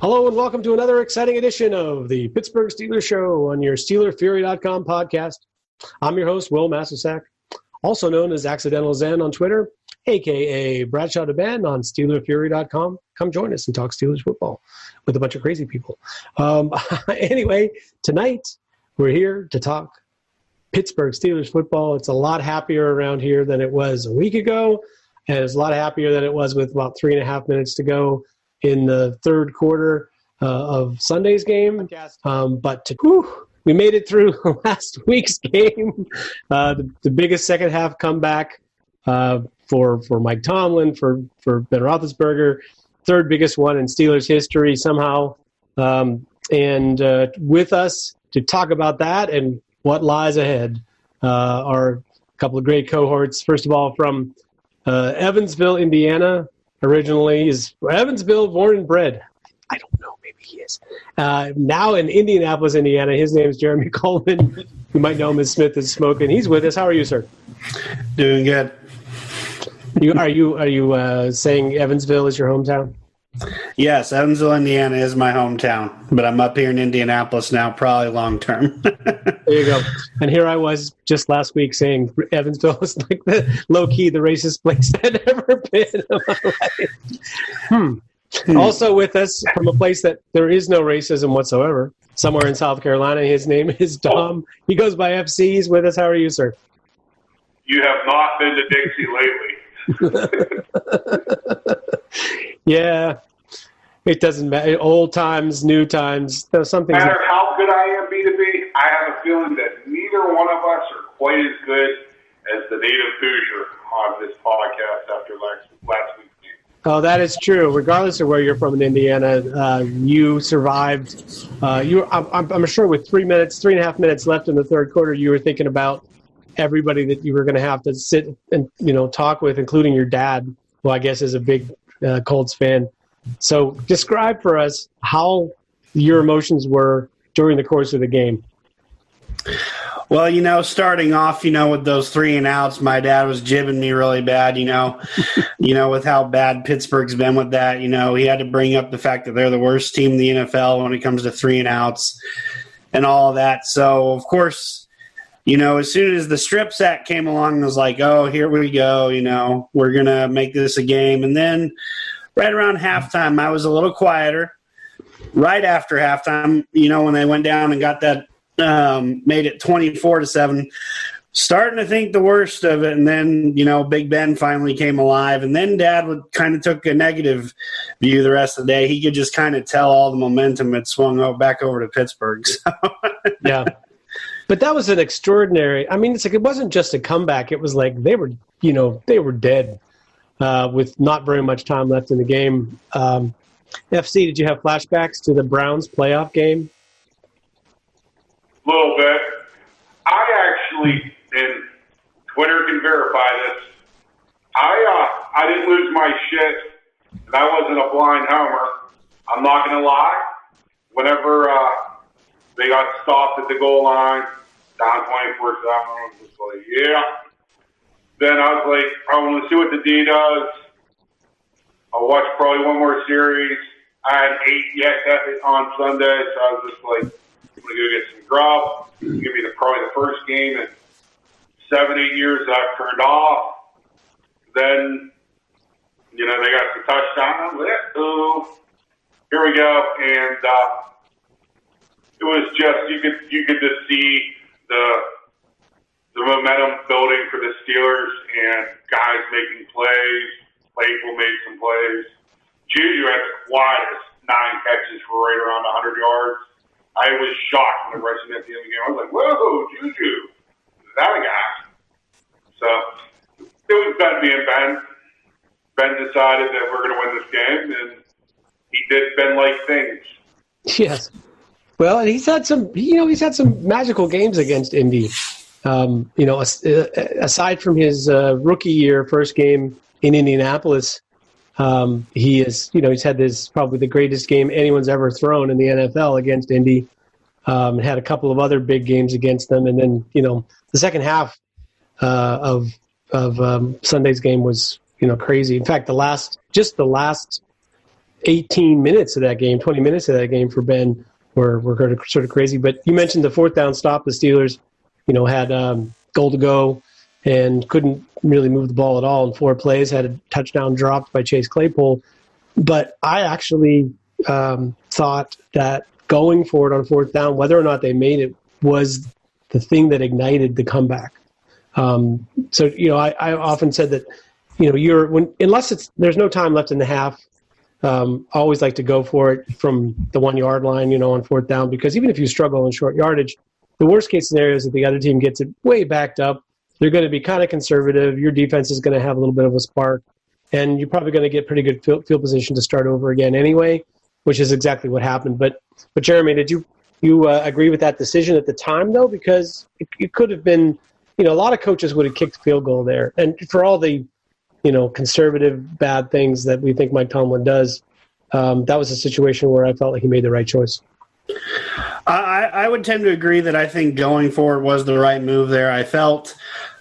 Hello and welcome to another exciting edition of the Pittsburgh Steelers Show on your SteelerFury.com podcast. I'm your host, Will Massasak, also known as Accidental Zen on Twitter, a.k.a. Bradshaw to Ben on SteelerFury.com. Come join us and talk Steelers football with a bunch of crazy people. Anyway, tonight we're here to talk Pittsburgh Steelers football. It's a lot happier around here than it was a week ago, and it's a lot happier than it was with about 3.5 minutes to go in the third quarter of Sunday's game. We made it through last week's game, the biggest second half comeback for Mike Tomlin, for Ben Roethlisberger, third biggest one in Steelers history somehow. And with us to talk about that and what lies ahead are a couple of great cohorts. First of all, from Evansville, Indiana. Originally is Evansville, born and bred. I don't know, maybe he is. Now in Indianapolis, Indiana. His name is Jeremy Coleman. You might know him as Smith is Smoking. He's with us. How are you, sir? Doing good. Are you saying Evansville is your hometown? Yes, Evansville, Indiana is my hometown, but I'm up here in Indianapolis now, probably long term. There you go. And here I was just last week saying Evansville is like the low-key, the racist place I've ever been in my life. Also with us from a place that there is no racism whatsoever, somewhere in South Carolina. His name is Dom. He goes by FC. He's with us. How are you, sir? You have not been to Dixie lately. Yeah. It doesn't matter. Old times, new times. Something. No matter how good I am B2B, I have a feeling that neither one of us are quite as good as the native Hoosier on this podcast after last week's game. Oh, that is true. Regardless of where you're from in Indiana, you survived. I'm sure with 3.5 minutes left in the third quarter, you were thinking about everybody that you were going to have to sit and talk with, including your dad, who I guess is a big Colts fan. So describe for us how your emotions were during the course of the game. Well, starting off, with those 3 and outs, my dad was jibbing me really bad, with how bad Pittsburgh's been with that. He had to bring up the fact that they're the worst team in the NFL when it comes to 3 and outs and all of that. So, of course, as soon as the strip sack came along, I was like, oh, here we go, we're going to make this a game. And then right around halftime, I was a little quieter. Right after halftime, when they went down and got that, made it 24-7, starting to think the worst of it. And then, Big Ben finally came alive. And then Dad kind of took a negative view the rest of the day. He could just kind of tell all the momentum had swung back over to Pittsburgh. So. Yeah. But that was an extraordinary – I mean, it's like it wasn't just a comeback. It was like they were dead. With not very much time left in the game. FC, did you have flashbacks to the Browns playoff game? A little bit. I actually, and Twitter can verify this, I didn't lose my shit, and I wasn't a blind homer. I'm not going to lie. Whenever they got stopped at the goal line, down 24-7, I was just like, yeah. Then I was like, I want to see what the D does. I'll watch probably one more series. I hadn't ate yet on Sunday, so I was just like, I'm going to go get some grub. It's going to be probably the first game in 7-8 years that I've turned off. Then, they got some touchdown. I'm like, oh, here we go. And it was just, you could just see the momentum building for the Steelers and guys making plays. Claypool made some plays. Juju had the quietest 9 catches for right around 100 yards. I was shocked when the rest at the end of the game. I was like, whoa, Juju. Is that a guy? So it was Ben being Ben. Ben decided that we're going to win this game, and he did Ben-like things. Yes. Well, and he's had some magical games against Indy. Aside from his rookie year, first game in Indianapolis, he's had this probably the greatest game anyone's ever thrown in the NFL against Indy. Had a couple of other big games against them, and then the second half of Sunday's game was crazy. In fact, the last 18 minutes of that game, 20 minutes of that game for Ben were sort of crazy. But you mentioned the fourth down stop. The Steelers, had goal to go and couldn't really move the ball at all in 4 plays, had a touchdown dropped by Chase Claypool. But I actually thought that going for it on fourth down, whether or not they made it, was the thing that ignited the comeback. I often said that, unless there's no time left in the half, I always like to go for it from the 1 yard line, on fourth down, because even if you struggle in short yardage, the worst case scenario is that the other team gets it way backed up. They're going to be kind of conservative. Your defense is going to have a little bit of a spark, and you're probably going to get pretty good field position to start over again anyway, which is exactly what happened. But Jeremy, did you agree with that decision at the time, though? Because it could have been, a lot of coaches would have kicked field goal there. And for all the, conservative bad things that we think Mike Tomlin does, that was a situation where I felt like he made the right choice. I would tend to agree that I think going for it was the right move there. I felt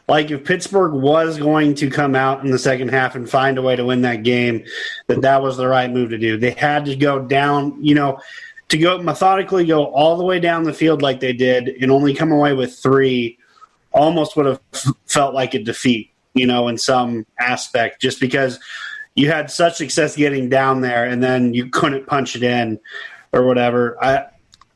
like if Pittsburgh was going to come out in the second half and find a way to win that game, that was the right move to do. They had to go down, to go methodically go all the way down the field like they did and only come away with 3 almost would have felt like a defeat, in some aspect, just because you had such success getting down there and then you couldn't punch it in or whatever.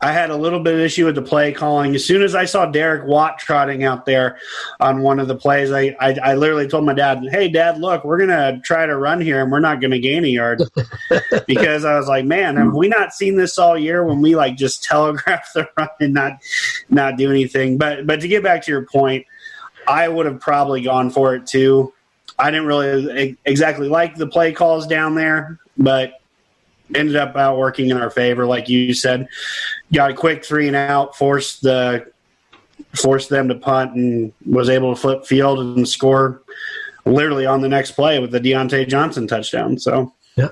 I had a little bit of issue with the play calling. As soon as I saw Derek Watt trotting out there on one of the plays, I literally told my dad, "Hey, Dad, look, we're going to try to run here, and we're not going to gain a yard." Because I was like, man, have we not seen this all year when we, just telegraph the run and not do anything? But to get back to your point, I would have probably gone for it too. I didn't really exactly like the play calls down there, but ended up working in our favor, like you said. Got a quick 3 and out, forced them to punt, and was able to flip field and score literally on the next play with the Deontay Johnson touchdown. So yeah,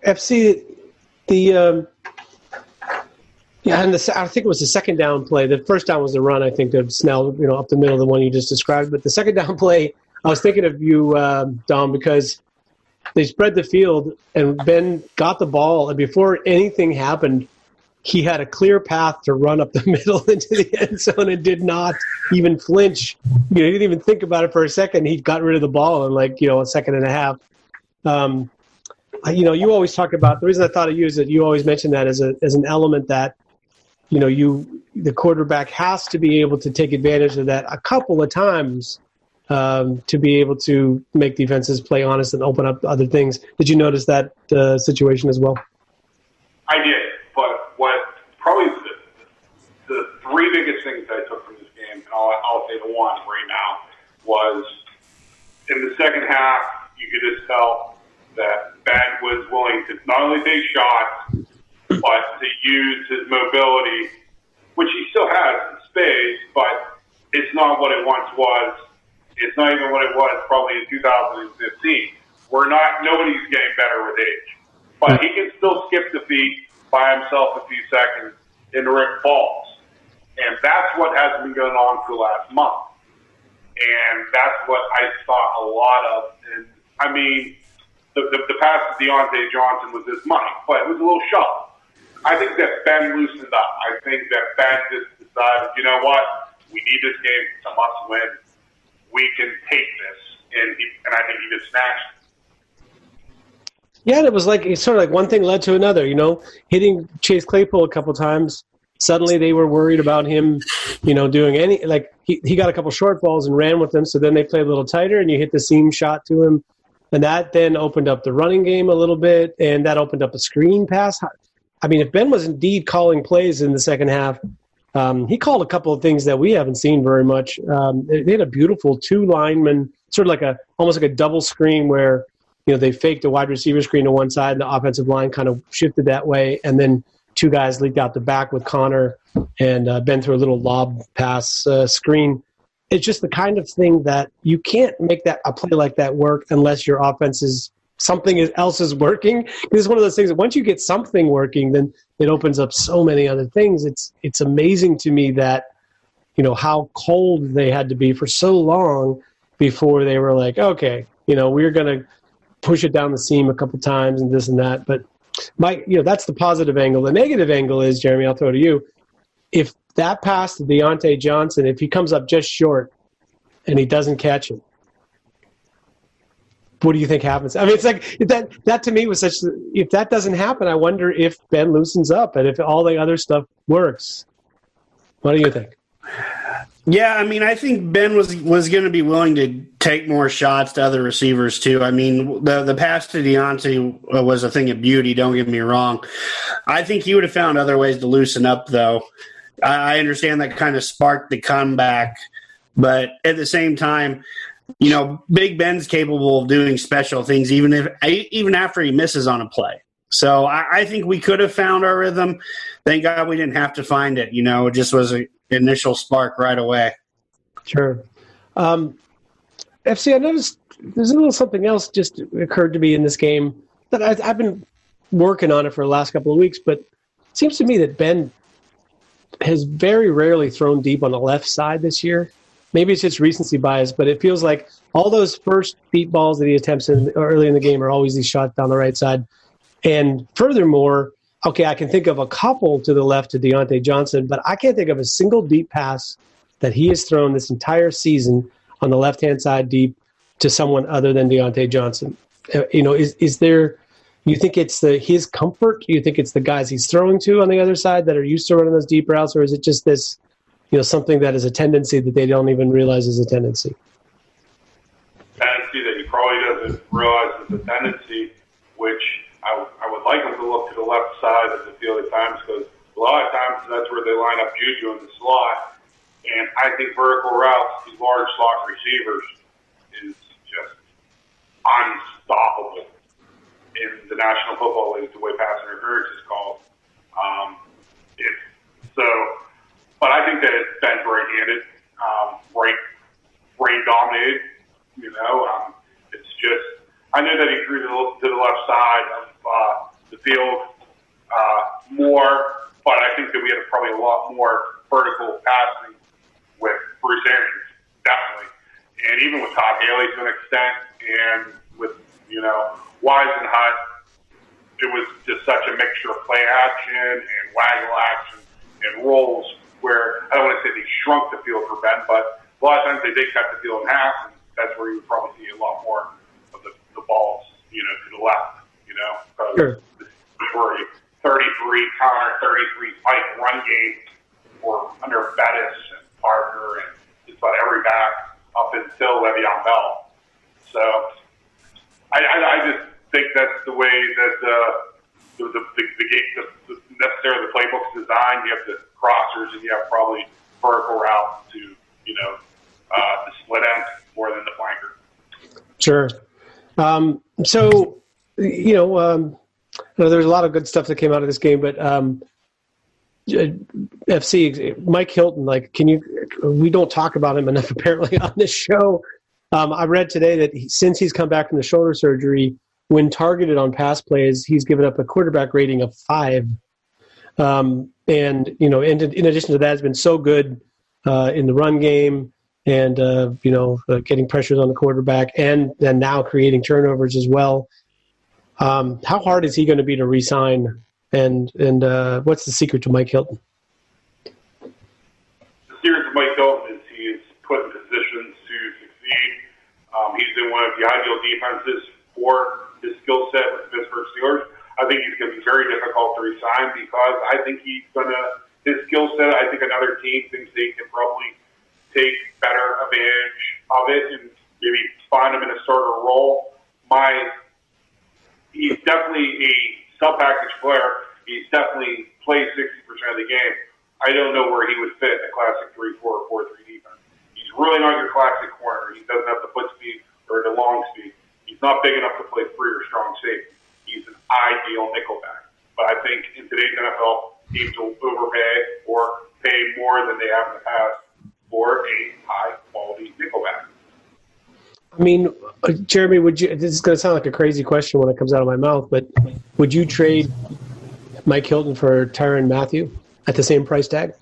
FC and I think it was the second down play. The first down was the run, I think, of Snell, up the middle, the one you just described. But the second down play, I was thinking of you, Dom, because they spread the field and Ben got the ball, and before anything happened, he had a clear path to run up the middle into the end zone and did not even flinch. He didn't even think about it for a second. He got rid of the ball in a second and a half. You always talk about, the reason I thought of you is that you always mention that as an element that, the quarterback has to be able to take advantage of that a couple of times to be able to make defenses play honest and open up other things. Did you notice that situation as well? I did, but what probably the 3 biggest things I took from this game, and I'll say the one right now, was in the second half, you could just tell that Ben was willing to not only take shots, but to use his mobility, which he still has in spades, but it's not what it once was. It's not even what it was probably in 2015. Nobody's getting better with age. But he can still skip the feet by himself a few seconds and rip balls. And that's what has been going on for the last month. And that's what I saw a lot of. And I mean, the pass to Deontay Johnson was this money, but it was a little shove. I think that Ben loosened up. I think that Ben just decided, you know what, we need this game. It's a must win. We can take this. And I think he just snatched it. Yeah, and it was sort of like one thing led to another, hitting Chase Claypool a couple times. Suddenly they were worried about him, doing he got a couple short balls and ran with them. So then they played a little tighter and you hit the seam shot to him. And that then opened up the running game a little bit, and that opened up a screen pass. I mean, if Ben was indeed calling plays in the second half, he called a couple of things that we haven't seen very much. They had a beautiful 2 linemen, sort of almost like a double screen where, they faked a wide receiver screen to one side and the offensive line kind of shifted that way. And then 2 guys leaked out the back with Connor and Ben threw a little lob pass screen. It's just the kind of thing that you can't make a play like that work unless your offense is something else is working. It's one of those things that once you get something working, then it opens up so many other things. It's amazing to me that, how cold they had to be for so long before they were like, okay, we're going to push it down the seam a couple times and this and that. But that's the positive angle. The negative angle is, Jeremy, I'll throw to you. If that pass to Deontay Johnson, if he comes up just short and he doesn't catch it, what do you think happens? I mean, it's like that to me was such. If that doesn't happen, I wonder if Ben loosens up and if all the other stuff works. What do you think? Yeah, I mean, I think Ben was going to be willing to take more shots to other receivers too. I mean, the pass to Deontay was a thing of beauty. Don't get me wrong. I think he would have found other ways to loosen up, though. I understand that kind of sparked the comeback, but at the same time, Big Ben's capable of doing special things, even after he misses on a play. So I think we could have found our rhythm. Thank God we didn't have to find it. It just was an initial spark right away. Sure. FC, I noticed there's a little something else just occurred to me in this game that I've been working on it for the last couple of weeks, but it seems to me that Ben has very rarely thrown deep on the left side this year. Maybe it's just recency bias, but it feels like all those first deep balls that he attempts early in the game are always these shots down the right side. And furthermore, okay, I can think of a couple to the left to Deontay Johnson, but I can't think of a single deep pass that he has thrown this entire season on the left-hand side deep to someone other than Deontay Johnson. Is there – you think it's his comfort? Do you think it's the guys he's throwing to on the other side that are used to running those deep routes, or is it just this – something that is a tendency that they don't even realize is a tendency? Tendency that he probably doesn't realize is a tendency, which I would like him to look to the left side of the field at times, because a lot of times that's where they line up Juju in the slot. And I think vertical routes, these large slot receivers, is just unstoppable in the National Football League, the way pass interference is called. But I think that Ben's right-handed, right dominated. It's just I knew that he threw to the left side of the field more, but I think that we had probably a lot more vertical passing with Bruce Arians, definitely, and even with Todd Haley to an extent, and with Wise and Hutt, it was just such a mixture of play action and waggle action and rolls, where I don't want to say they shrunk the field for Ben, but a lot of times they did cut the field in half, and that's where you would probably see a lot more of the balls, to the left, because Sure. for a 33 counter, 33 spike run game for under Bettis and Parker and just about every back up until Le'Veon Bell. So I just think that's the way that necessarily the playbook's designed. You have the crossers and you have probably vertical routes to the split end more than the flanker. Sure. There's a lot of good stuff that came out of this game, but FC, Mike Hilton, we don't talk about him enough apparently on this show. I read today that since he's come back from the shoulder surgery, when targeted on pass plays, he's given up a quarterback rating of 5. And in addition to that, has been so good in the run game and, getting pressures on the quarterback and then now creating turnovers as well. How hard is he going to be to re-sign? And what's the secret to Mike Hilton? The secret to Mike Hilton is he is put in positions to succeed. He's in one of the ideal defenses for his skill set with the Pittsburgh Steelers. I think he's going to be very difficult to resign because I think his skill set, I think another team thinks they can probably take better advantage of it and maybe find him in a starter role. He's definitely a sub-package player. He's definitely plays 60% of the game. I don't know where he would fit in a classic 3-4 or 4-3 defense. He's really not your classic corner. He doesn't have the foot speed or the long speed. He's not big enough to play free or strong safety. He's an ideal nickelback. But I think in today's NFL, teams will overpay or pay more than they have in the past for a high-quality nickelback. I mean, Jeremy, this is going to sound like a crazy question when it comes out of my mouth, but would you trade Mike Hilton for Tyrann Mathieu at the same price tag?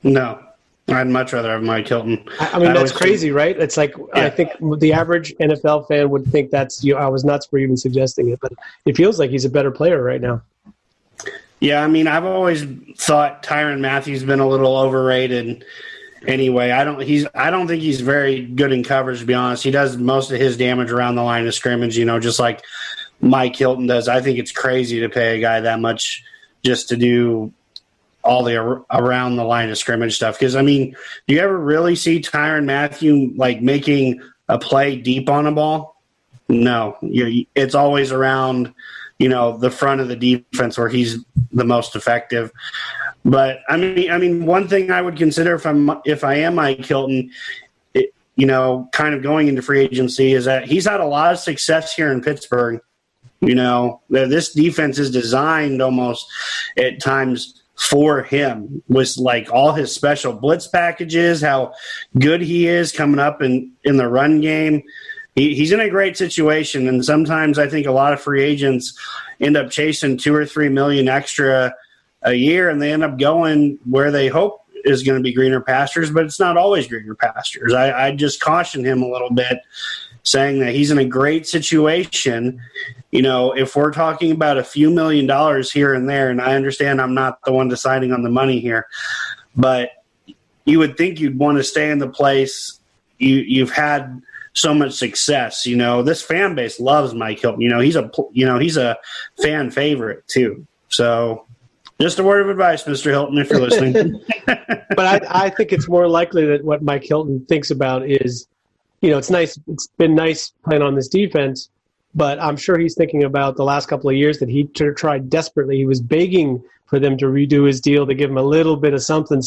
No. I'd much rather have Mike Hilton. I mean, that's crazy, right? It's like, yeah. I think the average NFL fan would think that's, I was nuts for even suggesting it, but it feels like he's a better player right now. Yeah, I mean, I've always thought Tyrann Mathieu's been a little overrated. Anyway, I don't think he's very good in coverage, to be honest. He does most of his damage around the line of scrimmage, just like Mike Hilton does. I think it's crazy to pay a guy that much just to do all the around the line of scrimmage stuff. Because, I mean, do you ever really see Tyrann Mathieu, making a play deep on a ball? No. It's always around, the front of the defense where he's the most effective. But I mean, one thing I would consider if I am Mike Hilton, kind of going into free agency, is that he's had a lot of success here in Pittsburgh. This defense is designed almost at times for him, with all his special blitz packages, how good he is coming up in the run game. He's in a great situation, and sometimes I think a lot of free agents end up chasing $2 or $3 million extra a year, and they end up going where they hope is going to be greener pastures, but it's not always greener pastures. I just caution him a little bit, saying that he's in a great situation. If we're talking about a few $1 million here and there, and I understand I'm not the one deciding on the money here, but you would think you'd want to stay in the place you've had so much success. This fan base loves Mike Hilton. He's a fan favorite too. So just a word of advice, Mr. Hilton, if you're listening. But I think it's more likely that what Mike Hilton thinks about is, it's nice. It's been nice playing on this defense, but I'm sure he's thinking about the last couple of years that he tried desperately. He was begging for them to redo his deal, to give him a little bit of something.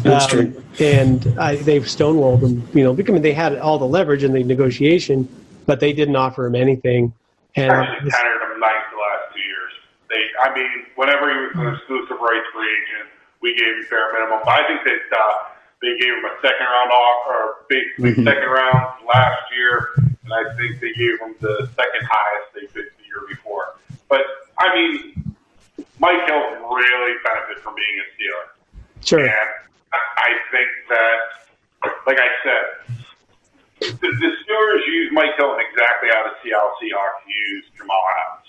That's true. And they've stonewalled him, because they had all the leverage in the negotiation, but they didn't offer him anything. And actually countered him nice the last 2 years. Whenever he was an exclusive rights free agent, we gave him fair minimum. But I think that they gave him a second round off, or basically second round last year, and I think they gave him the second highest they could the year before. But Mike Hilton really benefits from being a Steeler. Sure. And I think that, like I said, the Steelers use Mike Hilton exactly how the Seattle Seahawks use Jamal Adams,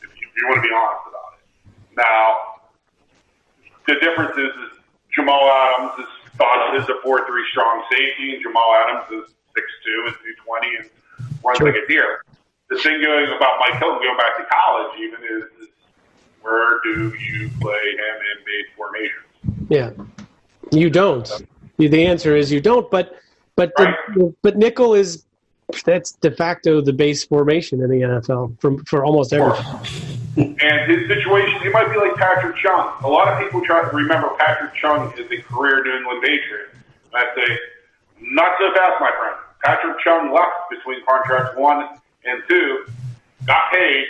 if you want to be honest about it. Now, the difference is Jamal Adams is thought of as a 4'3" strong safety, and Jamal Adams is 6'2" and 220 and runs like a deer. The thing about Mike Hilton, going back to college even, is where do you play him in base formations? Yeah, you don't. The answer is you don't. But nickel that's de facto the base formation in the NFL for almost everything. And his situation, he might be like Patrick Chung. A lot of people try to remember Patrick Chung as a career New England Patriot. And I say, not so fast, my friend. Patrick Chung left between contracts 1 and 2, got paid,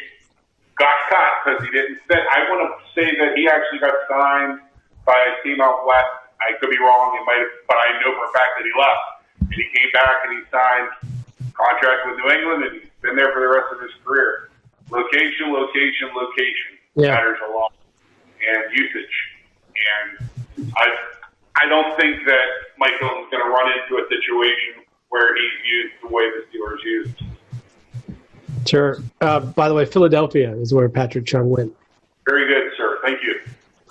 got cut because he didn't fit. I want to say that he actually got signed by a team out west. I could be wrong, but I know for a fact that he left. And he came back and he signed a contract with New England, and he's been there for the rest of his career. Location matters a lot, and usage. And I don't think that Mike Hilton's going to run into a situation where he's used the way the Steelers used. Sure. By the way, Philadelphia is where Patrick Chung went. Very good, sir. Thank you.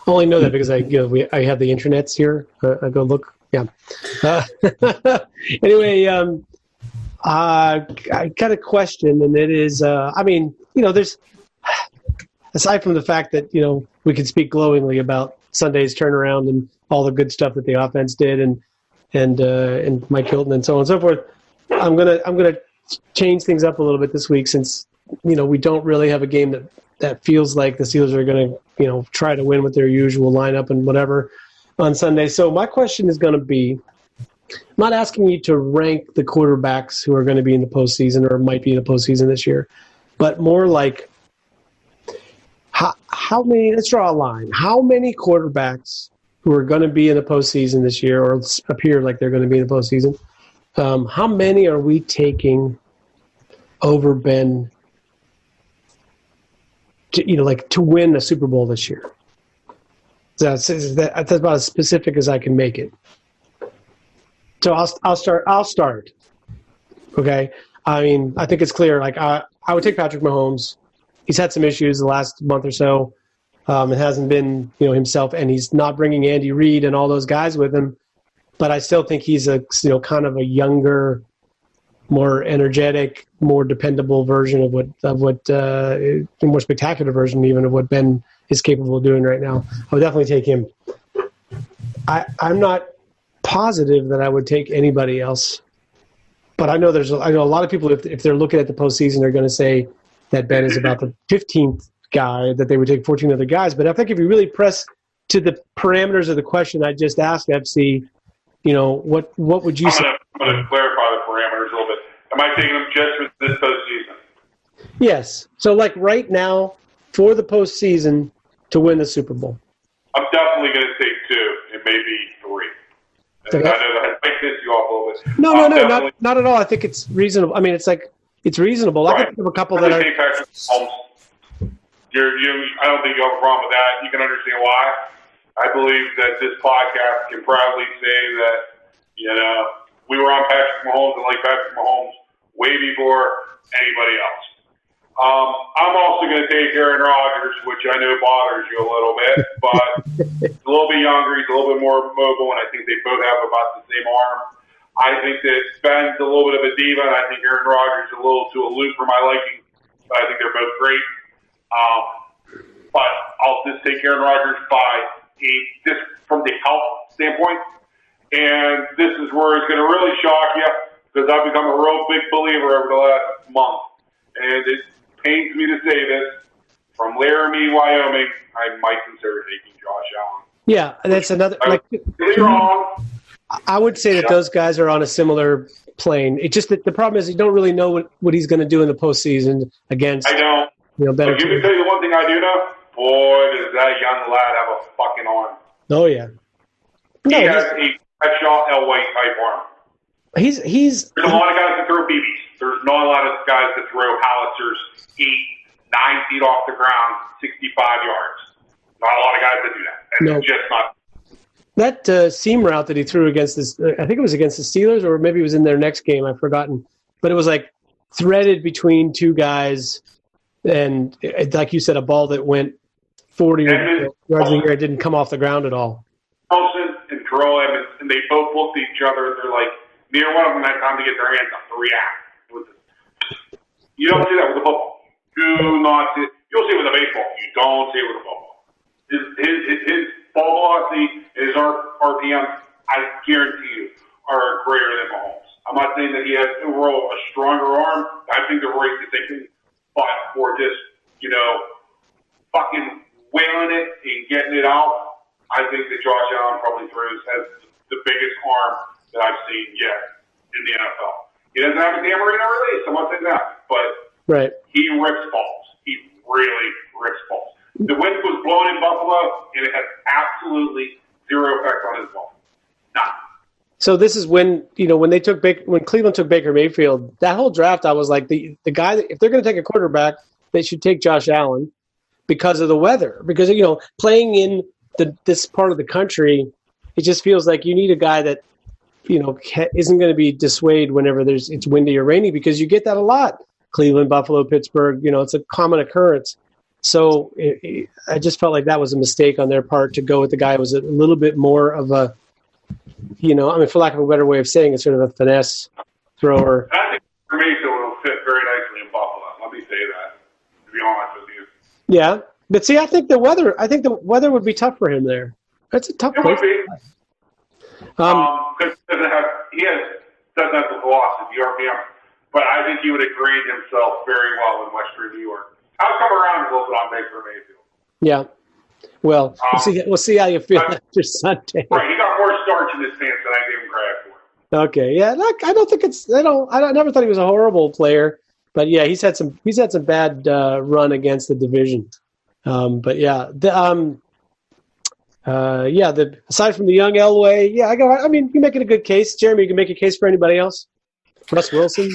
I only know that because I have the intranets here. I go look. Yeah. Anyway, I got a question, and it is, there's, aside from the fact that, we could speak glowingly about Sunday's turnaround and all the good stuff that the offense did and Mike Hilton and so on and so forth, I'm gonna change things up a little bit this week, since, we don't really have a game that feels like the Steelers are going to, try to win with their usual lineup and whatever on Sunday. So my question is going to be, I'm not asking you to rank the quarterbacks who are going to be in the postseason or might be in the postseason this year, but more like how many, let's draw a line. How many quarterbacks who are going to be in the postseason this year or appear like they're going to be in the postseason, how many are we taking over Ben to win a Super Bowl this year? That's about as specific as I can make it. So I'll start. Okay. I mean, I think it's clear. Like I would take Patrick Mahomes. He's had some issues the last month or so. It hasn't been, himself, and he's not bringing Andy Reid and all those guys with him. But I still think he's a, kind of a younger, more energetic, more dependable version of what a more spectacular version even of what Ben is capable of doing right now. I would definitely take him. I'm not positive that I would take anybody else, but I know a lot of people, if they're looking at the postseason, they're going to say that Ben is about the 15th guy, that they would take 14 other guys. But I think if you really press to the parameters of the question I just asked, FC, what would you say? I'm going to clarify the parameters a little bit. Am I taking them just for this postseason? Yes. So, like right now, for the postseason to win the Super Bowl. I'm definitely going to take two, and maybe three. And I know that might piss you off a little bit. No, not at all. I think it's reasonable. I mean, it's reasonable. Right. I can think of a couple that are. Patrick Mahomes. I don't think you have a problem with that. You can understand why. I believe that this podcast can proudly say that, we were on Patrick Mahomes and like Patrick Mahomes way before anybody else. I'm also going to take Aaron Rodgers, which I know bothers you a little bit, but he's a little bit younger, he's a little bit more mobile, and I think they both have about the same arm. I think that Ben's a little bit of a diva, and I think Aaron Rodgers is a little too aloof for my liking, but I think they're both great. But I'll just take Aaron Rodgers just from the health standpoint. And this is where it's going to really shock you, because I've become a real big believer over the last month. And it pains me to say this. From Laramie, Wyoming, I might consider taking Josh Allen. Yeah, that's another. I would say that those guys are on a similar plane. It's just that the problem is you don't really know what he's going to do in the postseason against. I don't. Better. But let me tell you the one thing I do know. Boy, does that young lad have a fucking arm. Oh, yeah. He has a Bradshaw Elway type arm. There's a lot of guys that throw BBs. There's not a lot of guys that throw howitzers 8-9 feet off the ground, 65 yards. Not a lot of guys that do that. And it's just not. That seam route that he threw against this, I think it was against the Steelers, or maybe it was in their next game. I've forgotten. But it was like threaded between two guys, and like you said, a ball that went 40 yards in the air. It didn't come off the ground at all. Olsen and Terrell Evans, and they both looked at each other, and they're like, neither one of them had time to get their hands up to react. You don't see that with a football. Do not see it. You'll see it with a baseball. You don't see it with a football. His ball velocity, his RPM, I guarantee you, are greater than Mahomes. I'm not saying that he has overall a stronger arm. I think they're right to take him, but for just, fucking wailing it and getting it out, I think that Josh Allen probably has the biggest arm that I've seen yet in the NFL. He doesn't have a Dan Marino release, I'm not saying that, but he rips balls. He really rips balls. The wind was blowing in Buffalo, and it had absolutely zero effect on his ball. None. So this is when when Cleveland took Baker Mayfield, that whole draft, I was like, the guy that, if they're going to take a quarterback, they should take Josh Allen because of the weather. Because playing in this part of the country, it just feels like you need a guy that isn't going to be dissuade whenever it's windy or rainy, because you get that a lot. Cleveland, Buffalo, Pittsburgh, it's a common occurrence. So I just felt like that was a mistake on their part to go with the guy who was a little bit more of a, for lack of a better way of saying it, sort of a finesse thrower. I think Mayfield will fit very nicely in Buffalo. Let me say that, to be honest with you. Yeah, but see, I think the weather would be tough for him there. That's a tough place. It would be. Because he doesn't have the velocity, the RPM, but I think he would have graded himself very well in Western New York. I'll come around a little bit on Baker Mayfield. Yeah. Well, we'll see how you feel after Sunday. Right, he got more starch in his pants than I gave him credit for. Okay, yeah. I don't think I never thought he was a horrible player, but yeah, he's had some bad run against the division. But yeah, aside from the young Elway, you're making a good case. Jeremy, you can make a case for anybody else? Russ Wilson?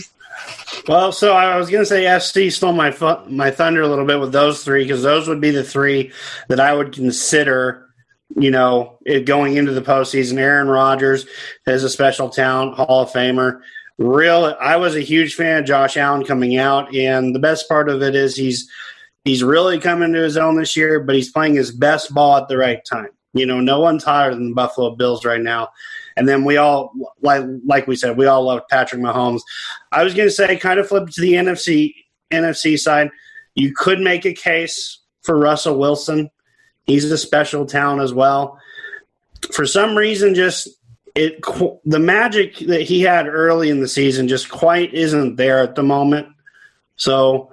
Well, so I was going to say FC stole my thunder a little bit with those three, because those would be the three that I would consider going into the postseason. Aaron Rodgers is a special talent, Hall of Famer. I was a huge fan of Josh Allen coming out, and the best part of it is he's really coming to his own this year, but he's playing his best ball at the right time. No one's higher than the Buffalo Bills right now. And then we all, like we said, we all love Patrick Mahomes. I was going to say, kind of flip to the NFC side. You could make a case for Russell Wilson. He's a special talent as well. For some reason, the magic that he had early in the season just quite isn't there at the moment. So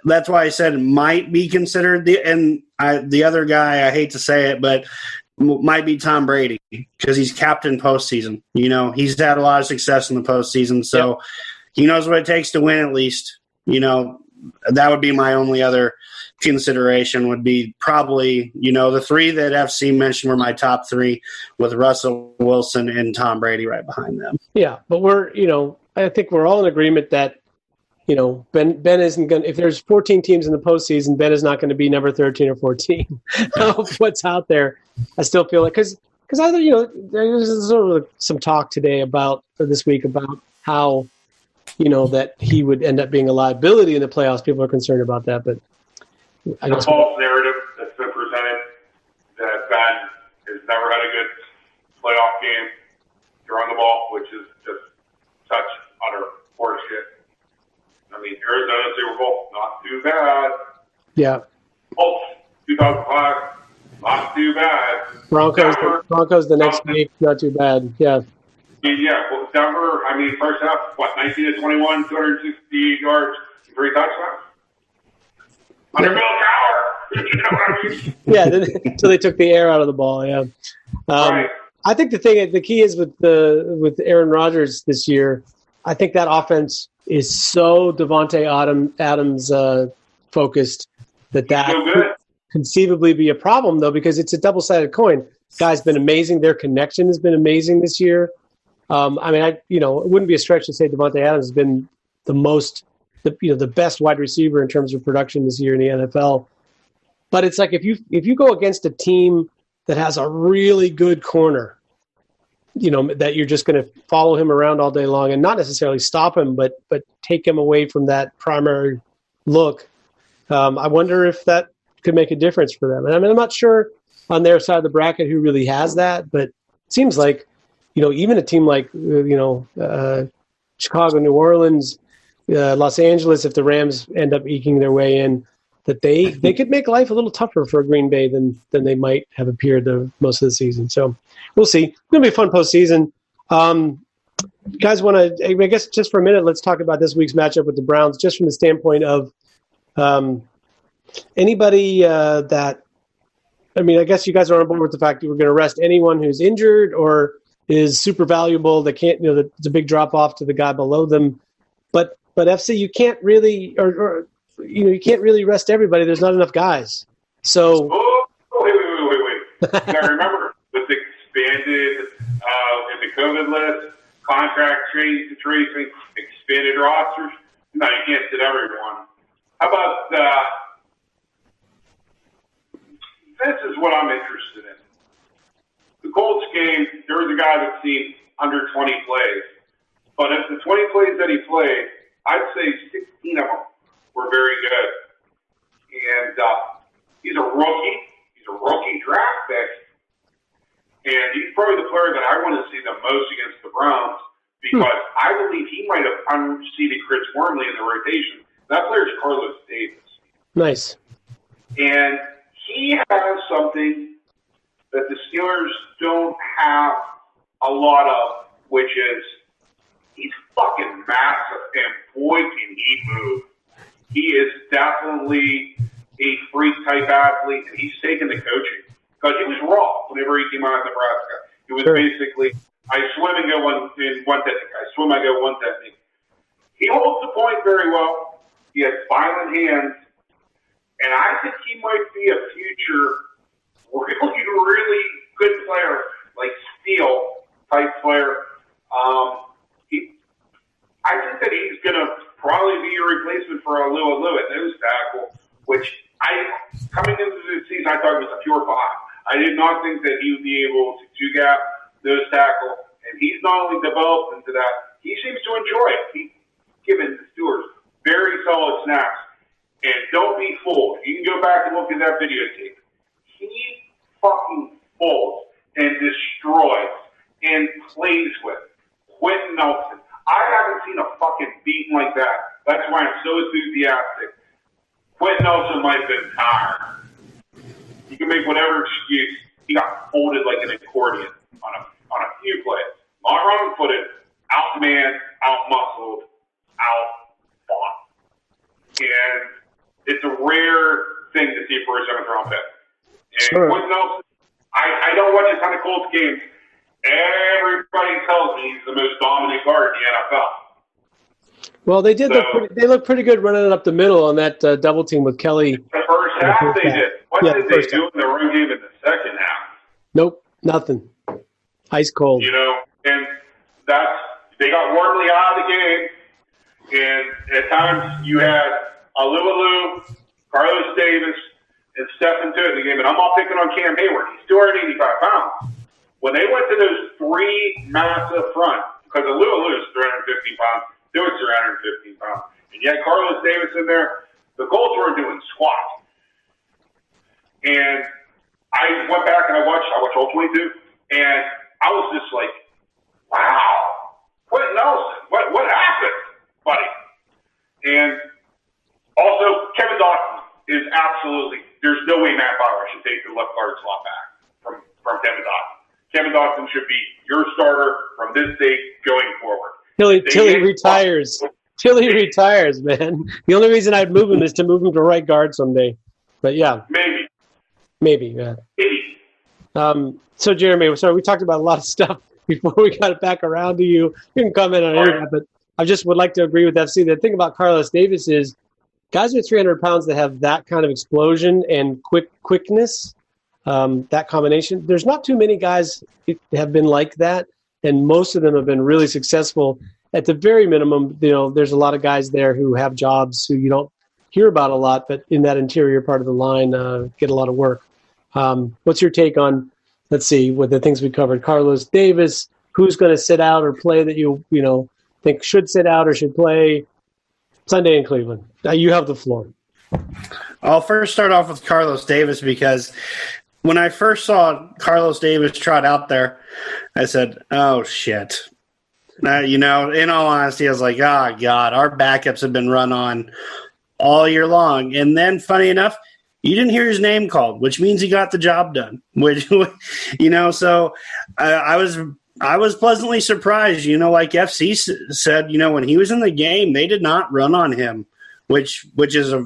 that's why I said it might be considered. The other guy, I hate to say it, but might be Tom Brady because he's captain postseason. He's had a lot of success in the postseason, so he knows what it takes to win at least. That would be my only other consideration would be probably, the three that FC mentioned were my top three with Russell Wilson and Tom Brady right behind them. Yeah, but I think we're all in agreement that, Ben isn't going to – if there's 14 teams in the postseason, Ben is not going to be number 13 or 14 of what's out there. I still feel like – because there's sort of some talk today this week about how, that he would end up being a liability in the playoffs. People are concerned about that, but I guess – the false narrative that's been presented that Ben has never had a good playoff game during the ball, which is just such utter horseshit. Arizona Super Bowl, not too bad. Yeah. Colts, 2005, not too bad. Broncos the next week, not too bad. Yeah. Yeah, well, Denver, first half, 19 to 21, 260 yards, 3 touchdowns? Under Bill Cowher. You know what I mean? Yeah, so they took the air out of the ball, yeah. Right. I think the key is with Aaron Rodgers this year, I think that offense is so Devontae Adams focused that could conceivably be a problem, though, because it's a double-sided coin. Guy's been amazing. Their connection has been amazing this year. It wouldn't be a stretch to say Devontae Adams has been the best wide receiver in terms of production this year in the NFL. But it's like if you go against a team that has a really good corner, that you're just going to follow him around all day long and not necessarily stop him, but take him away from that primary look. I wonder if that could make a difference for them. And I'm not sure on their side of the bracket who really has that, but it seems like, even a team like, Chicago, New Orleans, Los Angeles, if the Rams end up eking their way in, that they could make life a little tougher for Green Bay than they might have appeared most of the season. So we'll see. It's going to be a fun postseason. Guys want to, I guess just for a minute, let's talk about this week's matchup with the Browns, just from the standpoint of anybody I guess you guys are on board with the fact that we're going to rest anyone who's injured or is super valuable. They can't, it's a big drop off to the guy below them. But FC, you can't really, you can't really rest everybody. There's not enough guys. So. Wait. Now remember, with the expanded in the COVID list, contract tracing, expanded rosters. No, you can't sit everyone. How about this is what I'm interested in. The Colts game, there was a guy that's seen under 20 plays. But of the 20 plays that he played, I'd say 16 of them were very good. And he's a rookie. He's a rookie draft pick. And he's probably the player that I want to see the most against the Browns because I believe he might have unseated Chris Wormley in the rotation. That player is Carlos Davis. Nice. And he has something that the Steelers don't have a lot of, which is he's fucking massive, and boy, can he move. He is definitely a freak-type athlete, and he's taken the coaching. Because he was raw whenever he came out of Nebraska. He was basically, I swim and go one technique. I swim, I go one technique. He holds the point very well. He has violent hands. And I think he might be a future really, really good player, like Steel-type player. I think that he's going to probably be a replacement for Alua at nose tackle, which coming into the season, I thought it was a pure 5. I I did not think that he would be able to two-gap those tackles. And he's not only developed into that, he seems to enjoy it. He's given the Steelers very solid snaps. And don't be fooled. You can go back and look at that videotape. He fucking folds and destroys and plays with Quentin Nelson. I haven't seen a fucking beating like that. That's why I'm so enthusiastic. Quentin Nelson might have been tired. You can make whatever excuse. He got folded like an accordion on a few plays. Not wrong-footed, out-manned, out-muscled, out-fought. And it's a rare thing to see for a seventh-round pick. And sure. Quentin Nelson, I don't watch a ton of Colts games. Everybody tells me he's the most dominant guard in the NFL. Well, they did. They look pretty good running it up the middle on that double team with Kelly. The first half they did. What did they do in the run game in the second half? Nope, nothing. Ice cold. You know, and they got Wormley out of the game, and at times you had Alualu, Carlos Davis, and Stephen Tuitt in the game. And I'm not picking on Cam Hayward. He's 285 pounds. When they went to those three massive front, because Alualu is 315 pounds, Tuitt's 315 pounds, and you had Carlos Davis in there, the Colts weren't doing squat. And I went back and I watched all 22, and I was just like, wow, Quentin Nelson, what happened, buddy? And also, Kevin Dawson is absolutely, there's no way Matt Fowler should take the left guard slot back from Kevin Dawson. Kevin Dawson should be your starter from this date going forward. Till he retires. Till he retires, man. The only reason I'd move him is to move him to right guard someday. But yeah. Maybe, yeah. So, Jeremy, sorry, we talked about a lot of stuff before we got it back around to you. You can comment on any of that, but I just would like to agree with FC. The thing about Carlos Davis is guys with 300 pounds that have that kind of explosion and quickness, that combination, there's not too many guys that have been like that, and most of them have been really successful. At the very minimum, there's a lot of guys there who have jobs who you don't hear about a lot, but in that interior part of the line, get a lot of work. What's your take on, let's see, with the things we covered? Carlos Davis, who's going to sit out or play that you think should sit out or should play Sunday in Cleveland? You have the floor. I'll first start off with Carlos Davis because when I first saw Carlos Davis trot out there, I said, oh, shit. In all honesty, I was like, oh, God, our backups have been run on all year long. And then, funny enough, you didn't hear his name called, which means he got the job done. So I was pleasantly surprised. Like FC said, when he was in the game, they did not run on him, which is a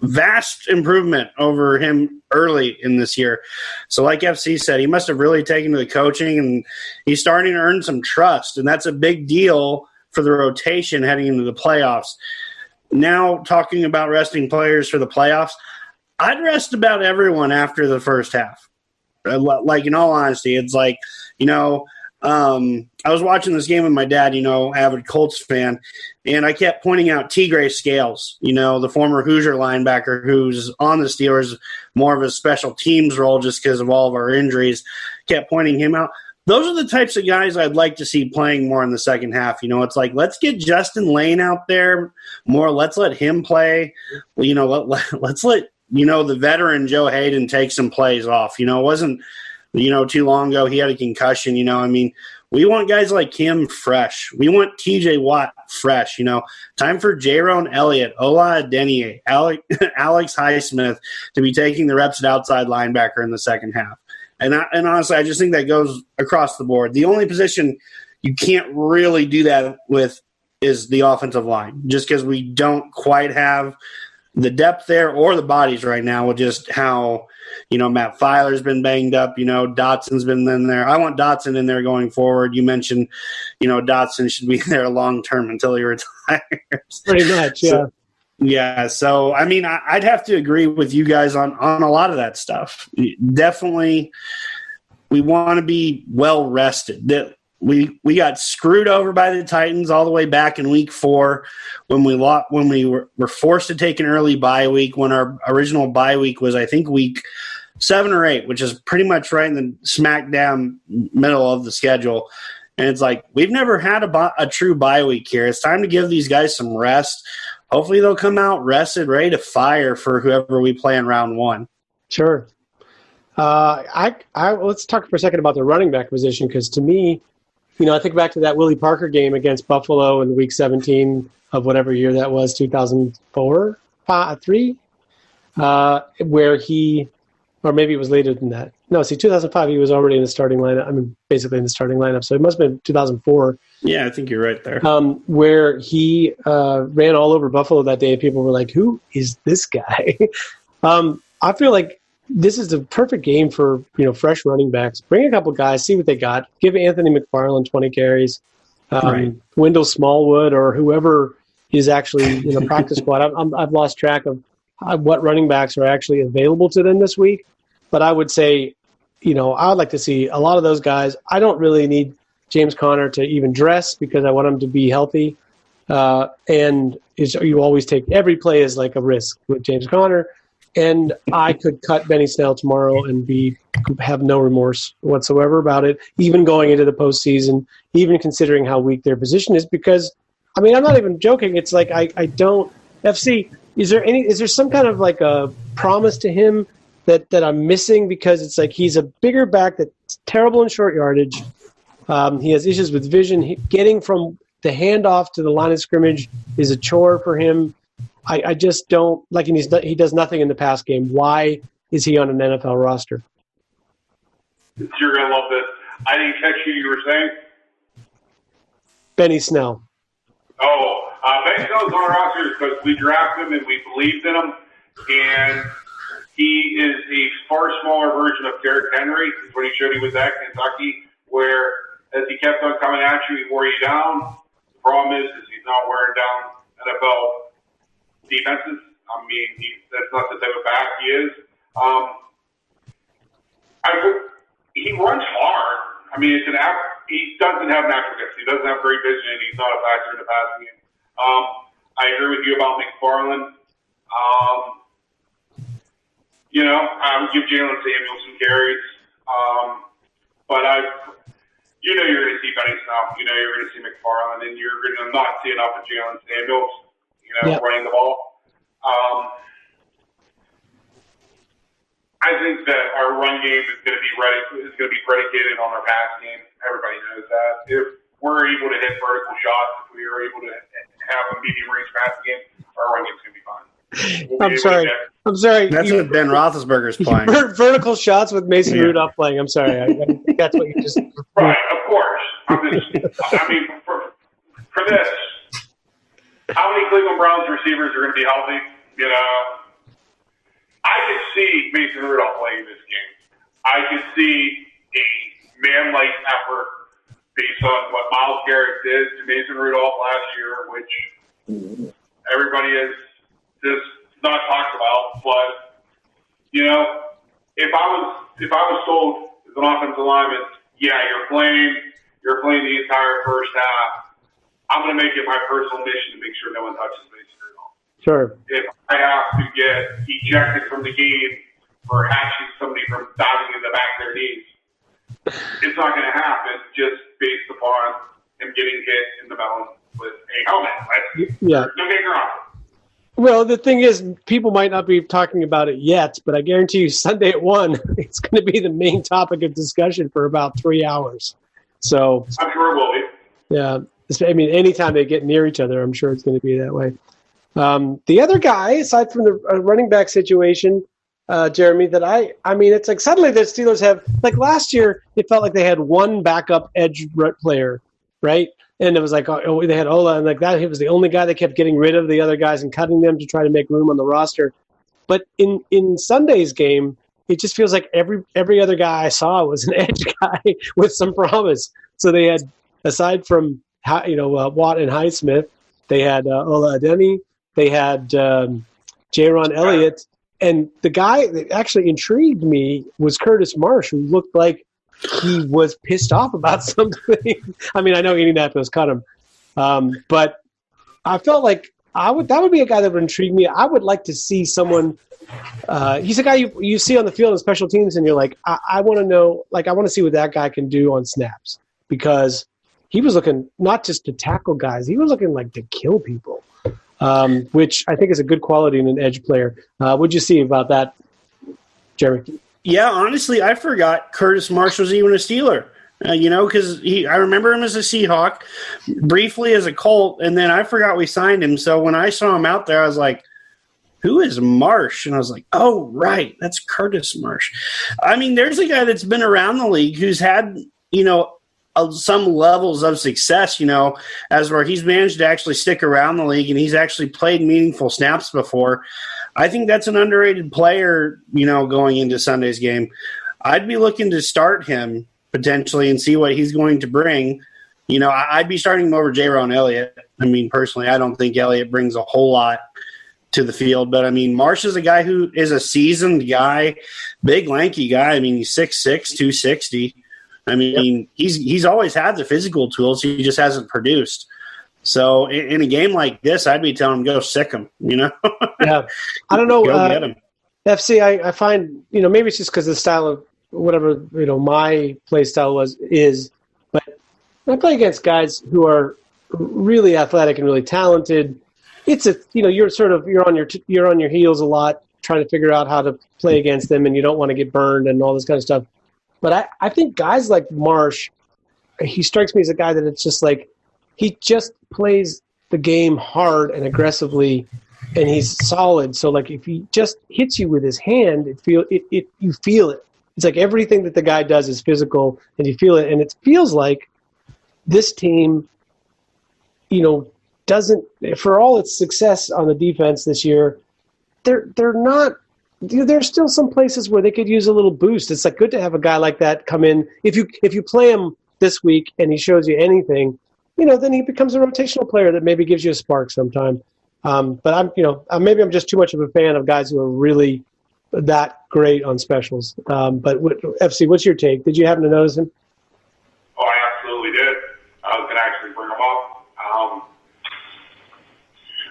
vast improvement over him early in this year. So like FC said, he must have really taken to the coaching, and he's starting to earn some trust, and that's a big deal for the rotation heading into the playoffs. Now, talking about resting players for the playoffs, I'd rest about everyone after the first half. Like, in all honesty, it's like, I was watching this game with my dad, avid Colts fan, and I kept pointing out Tigre Scales, the former Hoosier linebacker who's on the Steelers, more of a special teams role just because of all of our injuries, kept pointing him out. Those are the types of guys I'd like to see playing more in the second half. It's like, let's get Justin Lane out there more. Let's let him play. Let's let, the veteran Joe Hayden take some plays off. It wasn't, too long ago he had a concussion. We want guys like him fresh. We want TJ Watt fresh. Time for Jaron Elliott, Ola Adeniyi, Alex Highsmith to be taking the reps at outside linebacker in the second half. And honestly, I just think that goes across the board. The only position you can't really do that with is the offensive line, just because we don't quite have the depth there or the bodies right now with just how, Matt Filer's been banged up, Dotson's been in there. I want Dotson in there going forward. You mentioned, Dotson should be there long-term until he retires. Pretty much, yeah. So, I'd have to agree with you guys on a lot of that stuff. Definitely, we want to be well rested. We got screwed over by the Titans all the way back in week 4 when we were forced to take an early bye week, when our original bye week was, I think, week 7 or 8, which is pretty much right in the smack down middle of the schedule. And it's like, we've never had a true bye week here. It's time to give these guys some rest. Hopefully they'll come out rested, ready to fire for whoever we play in round 1. Sure. Let's talk for a second about the running back position, because to me, I think back to that Willie Parker game against Buffalo in week 17 of whatever year that was, 2004, 3, where he, or maybe it was later than that. No, 2005, he was already in the starting lineup. I mean, basically in the starting lineup. So it must have been 2004. Yeah, I think you're right there. Where he ran all over Buffalo that day, and people were like, who is this guy? I feel like this is the perfect game for, fresh running backs. Bring a couple guys, see what they got. Give Anthony McFarland 20 carries. Right. Wendell Smallwood or whoever is actually in the practice squad. I've lost track of what running backs are actually available to them this week. But I would say, I would like to see a lot of those guys. I don't really need James Conner to even dress because I want him to be healthy. You always take every play as like a risk with James Conner. And I could cut Benny Snell tomorrow and have no remorse whatsoever about it, even going into the postseason, even considering how weak their position is. Because, I'm not even joking. It's like I don't – FC, is there some kind of like a promise to him that I'm missing? Because it's like he's a bigger back that's terrible in short yardage. He has issues with vision. Getting from the handoff to the line of scrimmage is a chore for him. I just don't like, and he does nothing in the pass game. Why is he on an NFL roster? You're gonna love this. I didn't catch who you were saying. Benny Snell. Oh, Benny Snell's on our roster because we drafted him and we believed in him, and he is a far smaller version of Derrick Henry. Is what he showed he was at Kentucky, where as he kept on coming at you, he wore you down. The problem is he's not wearing down NFL defenses. That's not the type of back he is. He runs hard. He doesn't have natural gifts. He doesn't have great vision, and he's not a factor in the passing game. I agree with you about McFarland. I would give Jalen Samuels some carries. But you're going to see Benny Snell. You're going to see McFarland, and you're going to not see enough of Jalen Samuels. Running the ball. I think that our run game is going to be predicated on our pass game. Everybody knows that. If we're able to hit vertical shots, if we are able to have a medium range pass game, our run game's going to be fine. I'm sorry. That's what Ben Roethlisberger's playing. Vertical shots with Mason Rudolph playing. I'm sorry. I think that's what you just. Right, of course. For this. How many Cleveland Browns receivers are going to be healthy? I could see Mason Rudolph playing this game. I could see a man-like effort based on what Myles Garrett did to Mason Rudolph last year, which everybody has just not talked about. But if I was told as an offensive lineman, yeah, you're playing the entire first half, I'm going to make it my personal mission to make sure no one touches Mason Rudolph. Sure. If I have to get ejected from the game for hatching somebody from diving in the back of their knees, it's not going to happen just based upon him getting hit in the melon with a helmet. No bigger on it. Well, the thing is, people might not be talking about it yet, but I guarantee you Sunday at 1, it's going to be the main topic of discussion for about 3 hours. So I'm sure it will be. Yeah. Anytime they get near each other, I'm sure it's going to be that way. The other guy, aside from the running back situation, Jeremy, that it's like suddenly the Steelers have, like last year, it felt like they had one backup edge player, right? And it was like, they had Ola, and like that, he was the only guy that kept getting rid of the other guys and cutting them to try to make room on the roster. But in Sunday's game, it just feels like every other guy I saw was an edge guy with some promise. So they had, aside from Watt and Highsmith, they had Ola Adeni, they had Jaron Elliott, and the guy that actually intrigued me was Curtis Marsh, who looked like he was pissed off about something. I know Indianapolis cut him, but I felt like that would be a guy that would intrigue me. I would like to see someone. He's a guy you see on the field in special teams, and you're like, I want to know, like, I want to see what that guy can do on snaps, because he was looking not just to tackle guys, he was looking like to kill people, which I think is a good quality in an edge player. What'd you see about that, Jeremy? Yeah, honestly, I forgot Curtis Marsh was even a Steeler. Because I remember him as a Seahawk, briefly as a Colt, and then I forgot we signed him. So when I saw him out there, I was like, who is Marsh? And I was like, oh, right, that's Curtis Marsh. I mean, there's a guy that's been around the league who's had, some levels of success, as where he's managed to actually stick around the league and he's actually played meaningful snaps before. I think that's an underrated player, going into Sunday's game. I'd be looking to start him potentially and see what he's going to bring. I'd be starting him over J-Ron Elliott. I mean, personally, I don't think Elliott brings a whole lot to the field. But, I mean, Marsh is a guy who is a seasoned guy, big, lanky guy. I mean, he's 6'6", 260. I mean, he's always had the physical tools. He just hasn't produced. So, in a game like this, I'd be telling him, go sick him, Yeah. I don't know. Go get him. FC, I find, maybe it's just because the style of whatever, my play style is, but when I play against guys who are really athletic and really talented, it's you're on your heels a lot trying to figure out how to play against them, and you don't want to get burned and all this kind of stuff. But I think guys like Marsh, he strikes me as a guy that it's just like he just plays the game hard and aggressively, and he's solid. So like if he just hits you with his hand, you feel it. It's like everything that the guy does is physical, and you feel it. And it feels like this team, doesn't, for all its success on the defense this year, they're not. There's still some places where they could use a little boost. It's like good to have a guy like that come in. If you play him this week and he shows you anything, then he becomes a rotational player that maybe gives you a spark sometime. But maybe I'm just too much of a fan of guys who are really that great on specials. But FC, what's your take? Did you happen to notice him? Oh, I absolutely did. I was going to actually bring him up.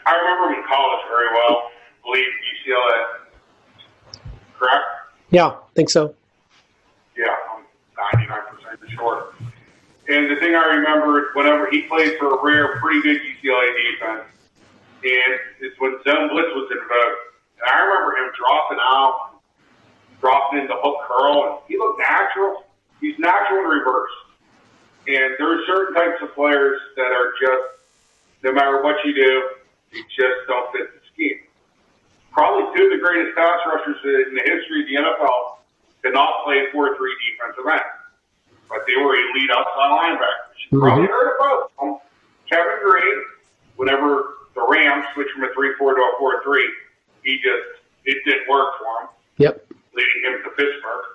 I remember him in college very well. I believe UCLA. Correct? Yeah, I think so. Yeah, I'm 99% sure. And the thing I remember is whenever he played for a pretty good UCLA defense, and it's when zone blitz was invoked. And I remember him dropping into hook curl, and he looked natural. He's natural in reverse. And there are certain types of players that are just, no matter what you do, they just don't fit the scheme. Probably two of the greatest pass rushers in the history of the NFL did not play 4-3 defensive end, but they were elite outside linebackers. You probably heard of both of them. Kevin Green, whenever the Rams switched from a 3-4 to a 4-3, it didn't work for him. Yep. Leading him to Pittsburgh.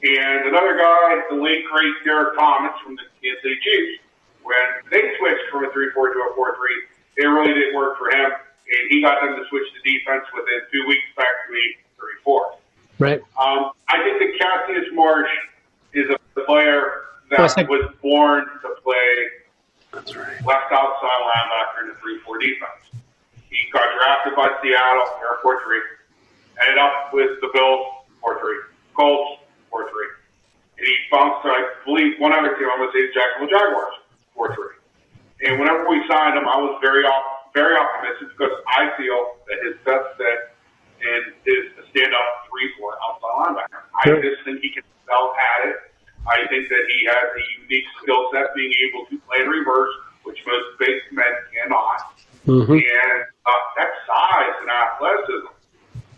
And another guy, the late great Derek Thomas from the Kansas City Chiefs, when they switched from a 3-4 to a 4-3, it really didn't work for him. And he got them to switch to defense within 2 weeks back to the 3-4. Right. I think that Cassius Marsh is a player that was born to play left outside linebacker in the 3-4 defense. He got drafted by Seattle, they're 4-3. Ended up with the Bills, 4-3. Colts, 4-3. And he bounced, I believe, one other team, I'm going to say the Jacksonville Jaguars, 4-3. And whenever we signed him, I was very optimistic because I feel that his best fit is a stand-up 3-4 outside linebacker. I just think he can excel at it. I think that he has a unique skill set being able to play in reverse, which most big men cannot. Mm-hmm. And that size and athleticism.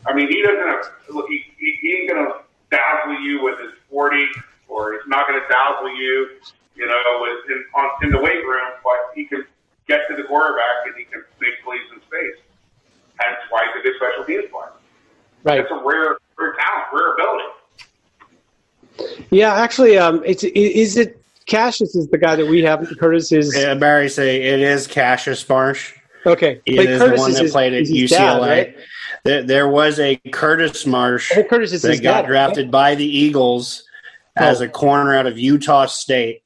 I mean, he doesn't have, he ain't going to dazzle you with his 40, or he's not going to dazzle you, in the weight room, but he can get to the quarterback and he can make plays in space. Hence why he's a good special teams player. Right. It's a rare talent, rare ability. Yeah, actually, is it Cassius is the guy that we have? Curtis is. Yeah, Barry say it is Cassius Marsh. Okay, it is Curtis the one that played at UCLA. Dad, right? There was a Curtis Marsh that got drafted by the Eagles as a corner out of Utah State.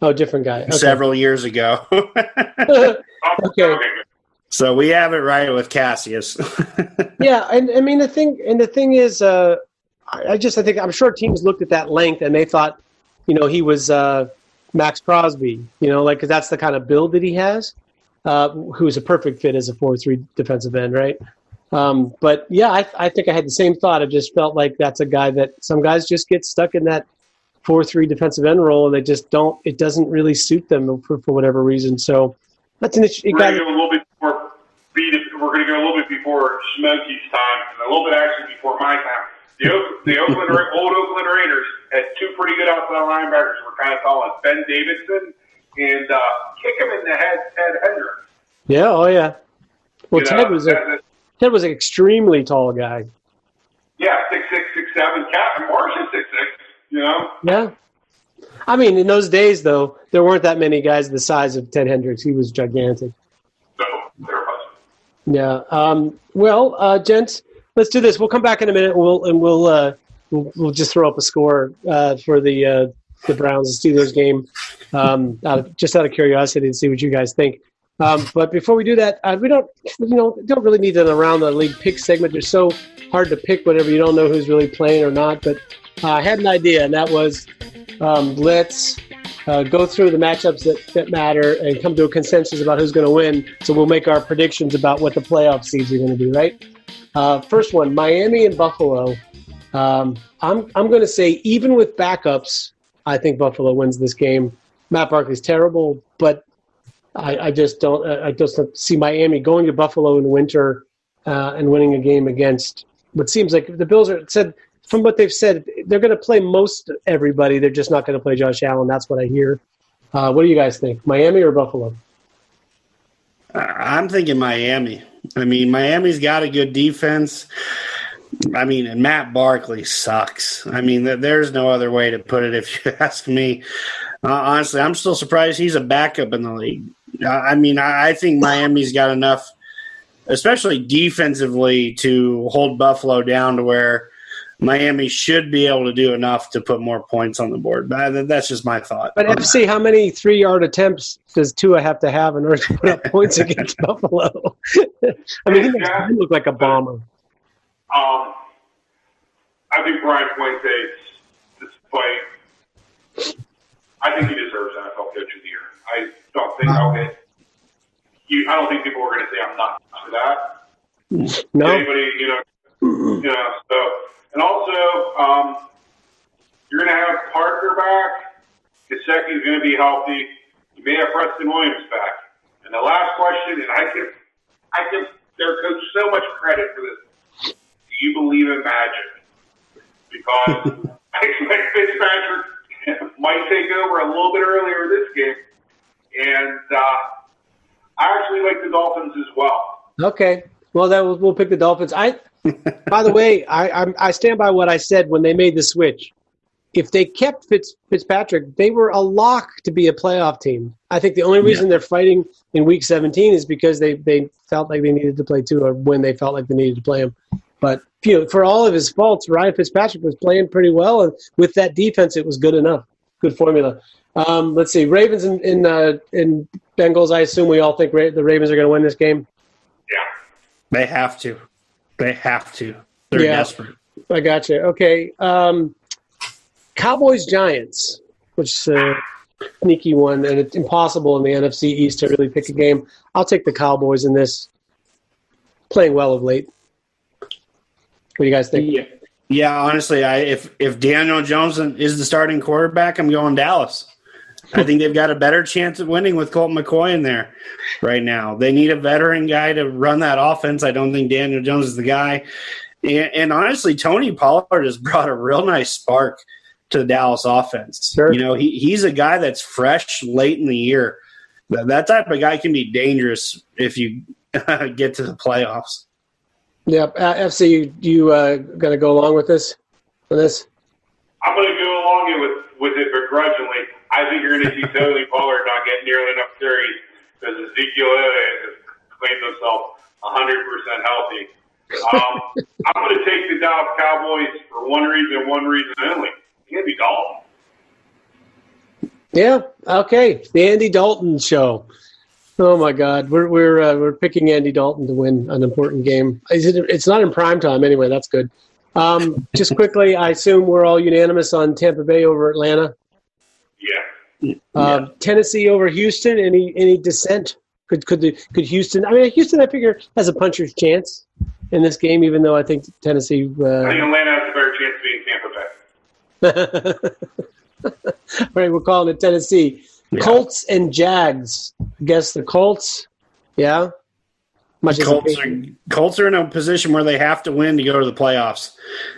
Oh, different guy. Okay. Several years ago. Okay. So we have it right with Cassius. Yeah, and I mean the thing is, I think I'm sure teams looked at that length and they thought, he was Max Crosby, because that's the kind of build that he has, who's a perfect fit as a 4-3 defensive end, right? But yeah, I think I had the same thought. I just felt like that's a guy that some guys just get stuck in that 4-3 defensive end role, and they just don't. It doesn't really suit them for whatever reason. So that's an interesting guy. We're going to go a little bit before Smokey's time, and a little bit actually before my time. The old Oakland Raiders had two pretty good outside linebackers. We're kind of calling Ben Davidson and kick him in the head, Ted Hendricks. Yeah, oh yeah. Well, Ted was an extremely tall guy. Yeah, 6'6", 6'7". Captain Marsh is 6'6". Yeah. I mean, in those days, though, there weren't that many guys the size of Ted Hendricks. He was gigantic. No, there was. Yeah. Well, gents, let's do this. We'll come back in a minute. We'll just throw up a score for the Browns and Steelers game, out of curiosity and see what you guys think. But before we do that, we don't really need an around the league pick segment. They're so hard to pick whenever you don't know who's really playing or not. But I had an idea, and that was let's go through the matchups that matter and come to a consensus about who's going to win. So we'll make our predictions about what the playoff seeds are going to be, right? First one, Miami and Buffalo. I'm going to say even with backups, I think Buffalo wins this game. Matt Barkley's terrible, but I just don't see Miami going to Buffalo in the winter and winning a game against what seems like the Bills said. From what they've said, they're going to play most everybody. They're just not going to play Josh Allen. That's what I hear. What do you guys think, Miami or Buffalo? I'm thinking Miami. I mean, Miami's got a good defense. I mean, and Matt Barkley sucks. I mean, there's no other way to put it if you ask me. Honestly, I'm still surprised he's a backup in the league. I mean, I think Miami's got enough, especially defensively, to hold Buffalo down to where Miami should be able to do enough to put more points on the board. But that's just my thought. But FC, how many 3-yard attempts does Tua have to have in order to put up points against Buffalo? I mean, he look like a bomber. I think Brian Fuentes, despite, I think he deserves NFL Coach of the Year. I don't think I don't think people are going to say I'm not for that. No. Anybody, so. And also, you're going to have Parker back. Gesicki's going to be healthy. You may have Preston Williams back. And the last question, and I give their coach so much credit for this. Do you believe in magic? Because I expect Fitzpatrick might take over a little bit earlier this game. And I actually like the Dolphins as well. Okay. Well, we'll pick the Dolphins. By the way, I stand by what I said when they made the switch. If they kept Fitzpatrick, they were a lock to be a playoff team. I think the only reason they're fighting in Week 17 is because they felt like they needed to play Tua when they felt like they needed to play him. But for all of his faults, Ryan Fitzpatrick was playing pretty well, and with that defense, it was good enough. Good formula. Let's see, Ravens and Bengals. I assume we all think the Ravens are going to win this game. Yeah, they have to. They're desperate. I got you. Okay. Cowboys-Giants, which is a sneaky one, and it's impossible in the NFC East to really pick a game. I'll take the Cowboys in this. Playing well of late. What do you guys think? Yeah, honestly, if Daniel Jones is the starting quarterback, I'm going Dallas. I think they've got a better chance of winning with Colt McCoy in there right now. They need a veteran guy to run that offense. I don't think Daniel Jones is the guy. And honestly, Tony Pollard has brought a real nice spark to the Dallas offense. Sure. He's a guy that's fresh late in the year. That type of guy can be dangerous if you get to the playoffs. Yeah, FC, you going to go along with this? I'm going to go along with it begrudgingly. I think you're going to see Tony Pollard not get nearly enough carries because Ezekiel has claimed himself 100% healthy. I'm going to take the Dallas Cowboys for one reason only. Andy Dalton. Yeah, okay. The Andy Dalton show. Oh my God, we're picking Andy Dalton to win an important game. It's not in prime time anyway. That's good. Just quickly, I assume we're all unanimous on Tampa Bay over Atlanta. Yeah. Tennessee over Houston. Any dissent? Could Houston? I mean, Houston, I figure, has a puncher's chance in this game, even though I think Tennessee. I think Atlanta has a better chance of being Tampa Bay. All right, we're calling it Tennessee. Yeah. Colts and Jags. I guess the Colts. Yeah. Colts are in a position where they have to win to go to the playoffs,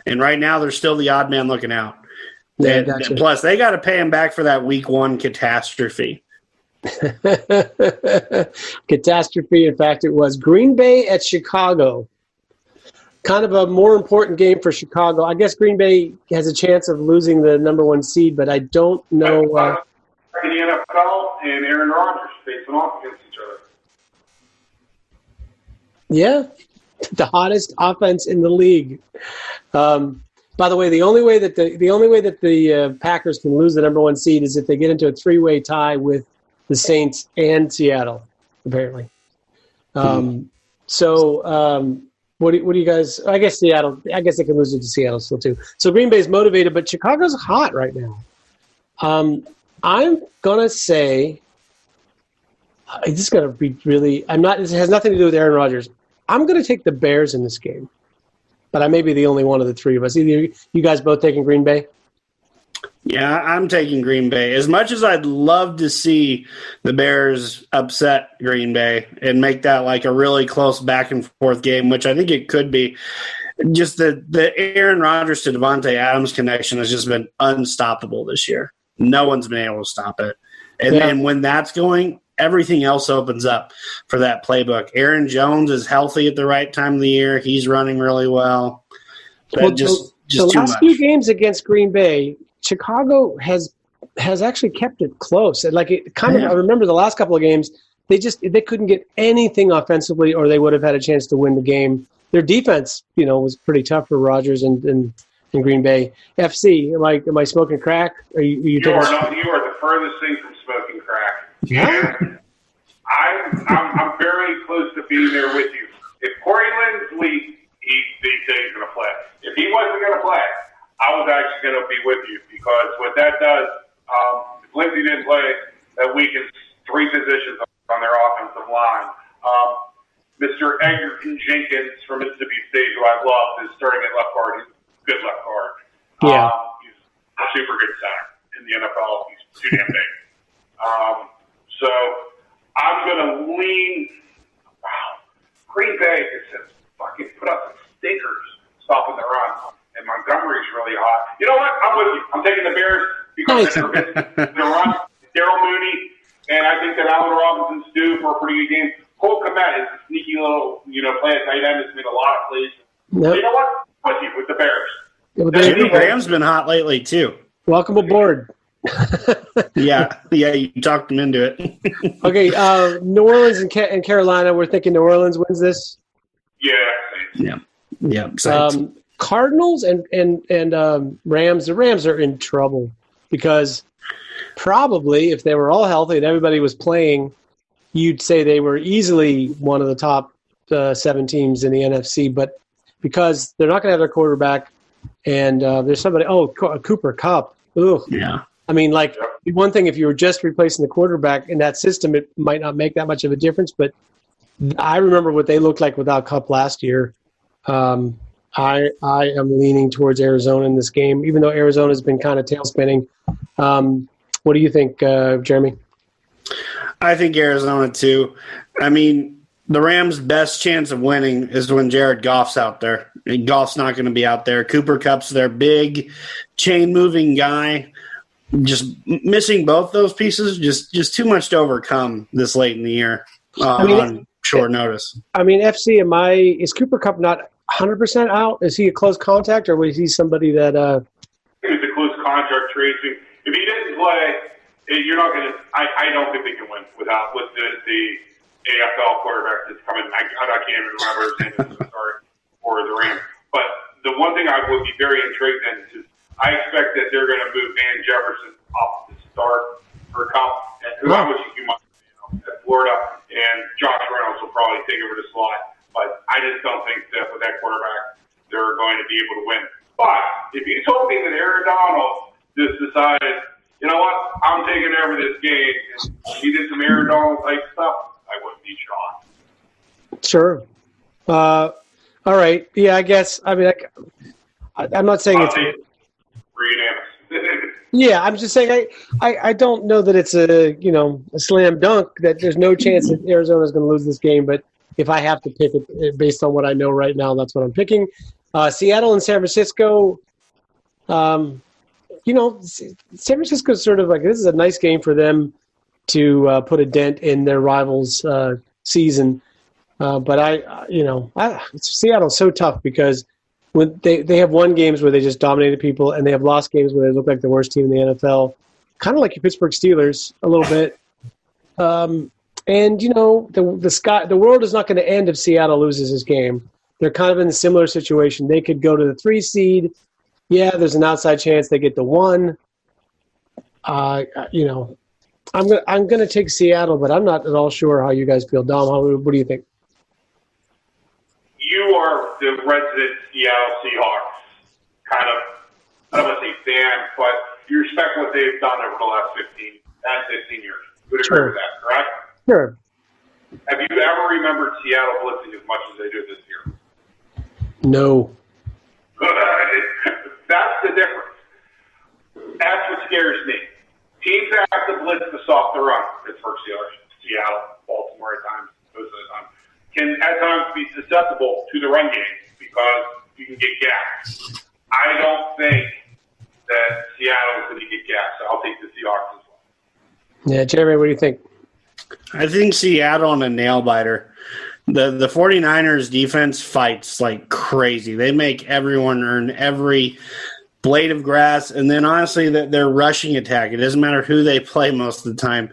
and right now they're still the odd man looking out. Yeah, gotcha. Plus, they got to pay him back for that Week 1 catastrophe. Catastrophe. In fact, it was Green Bay at Chicago. Kind of a more important game for Chicago. I guess Green Bay has a chance of losing the number 1 seed, but I don't know. In the NFL and Aaron Rodgers facing off against each other. Yeah, the hottest offense in the league. By the way, the only way that the Packers can lose the number 1 seed is if they get into a 3-way tie with the Saints and Seattle, apparently. What do you guys? I guess Seattle. I guess they can lose it to Seattle still too. So Green Bay's motivated, but Chicago's hot right now. I'm gonna say this is gonna be really. I'm not. This has nothing to do with Aaron Rodgers. I'm gonna take the Bears in this game, but I may be the only one of the three of us. Either you guys both taking Green Bay. Yeah, I'm taking Green Bay. As much as I'd love to see the Bears upset Green Bay and make that like a really close back and forth game, which I think it could be, just the Aaron Rodgers to Devontae Adams connection has just been unstoppable this year. No one's been able to stop it. And then when that's going, everything else opens up for that playbook. Aaron Jones is healthy at the right time of the year. He's running really well. But just the last few games against Green Bay, Chicago has actually kept it close. Like it kind of, I remember the last couple of games, they couldn't get anything offensively, or they would have had a chance to win the game. Their defense, was pretty tough for Rodgers and Green Bay. FC, am I smoking crack? You are the furthest thing from smoking crack. Yeah. And I'm very close to being there with you. If Corey Linsley, they say he's going to play. If he wasn't going to play, I was actually going to be with you, because what that does, if Lindsey didn't play, that weakens 3 positions on their offensive line. Mr. Edgerton Jenkins from Mississippi State, who I love, is starting at left guard. He's a good left guard. Yeah. He's a super good center in the NFL. He's too damn big. So I'm going to lean. Wow. Green Bay has fucking put up some stinkers stopping the run. And Montgomery's really hot. You know what? I'm with you. I'm taking the Bears because they're run. Daryl Mooney, and I think that Allen Robinson's due for a pretty good game. Cole Kmet is a sneaky little, play at tight end. Has made a lot of plays. Yep. You know what? I'm with you with the Bears. Jimmy Graham's been hot lately too. Welcome aboard. yeah, you talked him into it. Okay, New Orleans and Carolina. We're thinking New Orleans wins this. Yeah. Cardinals and Rams. The Rams are in trouble because probably if they were all healthy and everybody was playing, you'd say they were easily one of the top 7 teams in the NFC. But because they're not going to have their quarterback, and there's somebody. Cooper Kupp. Ugh. Yeah. I mean, like one thing if you were just replacing the quarterback in that system, it might not make that much of a difference. But I remember what they looked like without Kupp last year. I am leaning towards Arizona in this game, even though Arizona's been kind of tail spinning. What do you think, Jeremy? I think Arizona too. I mean, the Rams' best chance of winning is when Jared Goff's out there. Goff's not going to be out there. Cooper Kupp's their big chain-moving guy. Just missing both those pieces, just too much to overcome this late in the year on short notice. I mean, FC, is Cooper Kupp not 100% out? Is he a close contact, or was he somebody that? He was a close contact tracing. If he didn't play, you're not going to. I don't think they can win with the AFL quarterback that's coming. I can't even remember his name at the start for the Rams. But the one thing I would be very intrigued in is I expect that they're going to move Van Jefferson off the start for Kupp. And who I wish he might, Florida, and Josh Reynolds will probably take over the slot. But I just don't think that with that quarterback, they're going to be able to win. But if you told me that Aaron Donald just decided, you know what, I'm taking over this game, and he did some Aaron Donald type stuff, I wouldn't be shocked. Sure. All right. Yeah, I guess. I mean, I'm not saying it's unanimous. Yeah, I'm just saying I don't know that it's a slam dunk, that there's no chance that Arizona is going to lose this game. But if I have to pick it based on what I know right now, that's what I'm picking. Seattle and San Francisco. San Francisco is sort of like, this is a nice game for them to put a dent in their rivals' season. But Seattle's so tough because when they have won games where they just dominated people, and they have lost games where they look like the worst team in the NFL, kind of like your Pittsburgh Steelers a little bit. The world is not going to end if Seattle loses this game. They're kind of in a similar situation. They could go to the 3 seed. Yeah, there's an outside chance they get the 1. I'm going to take Seattle, but I'm not at all sure how you guys feel. Dom, what do you think? You are the resident Seattle Seahawks kind of, I don't want to say fan, but you respect what they've done over the last 15 years. You would agree with that, correct? Sure. Have you ever remembered Seattle blitzing as much as they do this year? No. That's the difference. That's what scares me. Teams that have to blitz to stop the run, Pittsburgh Steelers, Seattle, Baltimore at times, most of the time, can at times be susceptible to the run game because you can get gaps. I don't think that Seattle is going to get gaps. So I'll take the Seahawks as well. Yeah, Jeremy, what do you think? I think Seattle on a nail biter. The 49ers defense fights like crazy. They make everyone earn every blade of grass. And then honestly, their rushing attack, it doesn't matter who they play most of the time,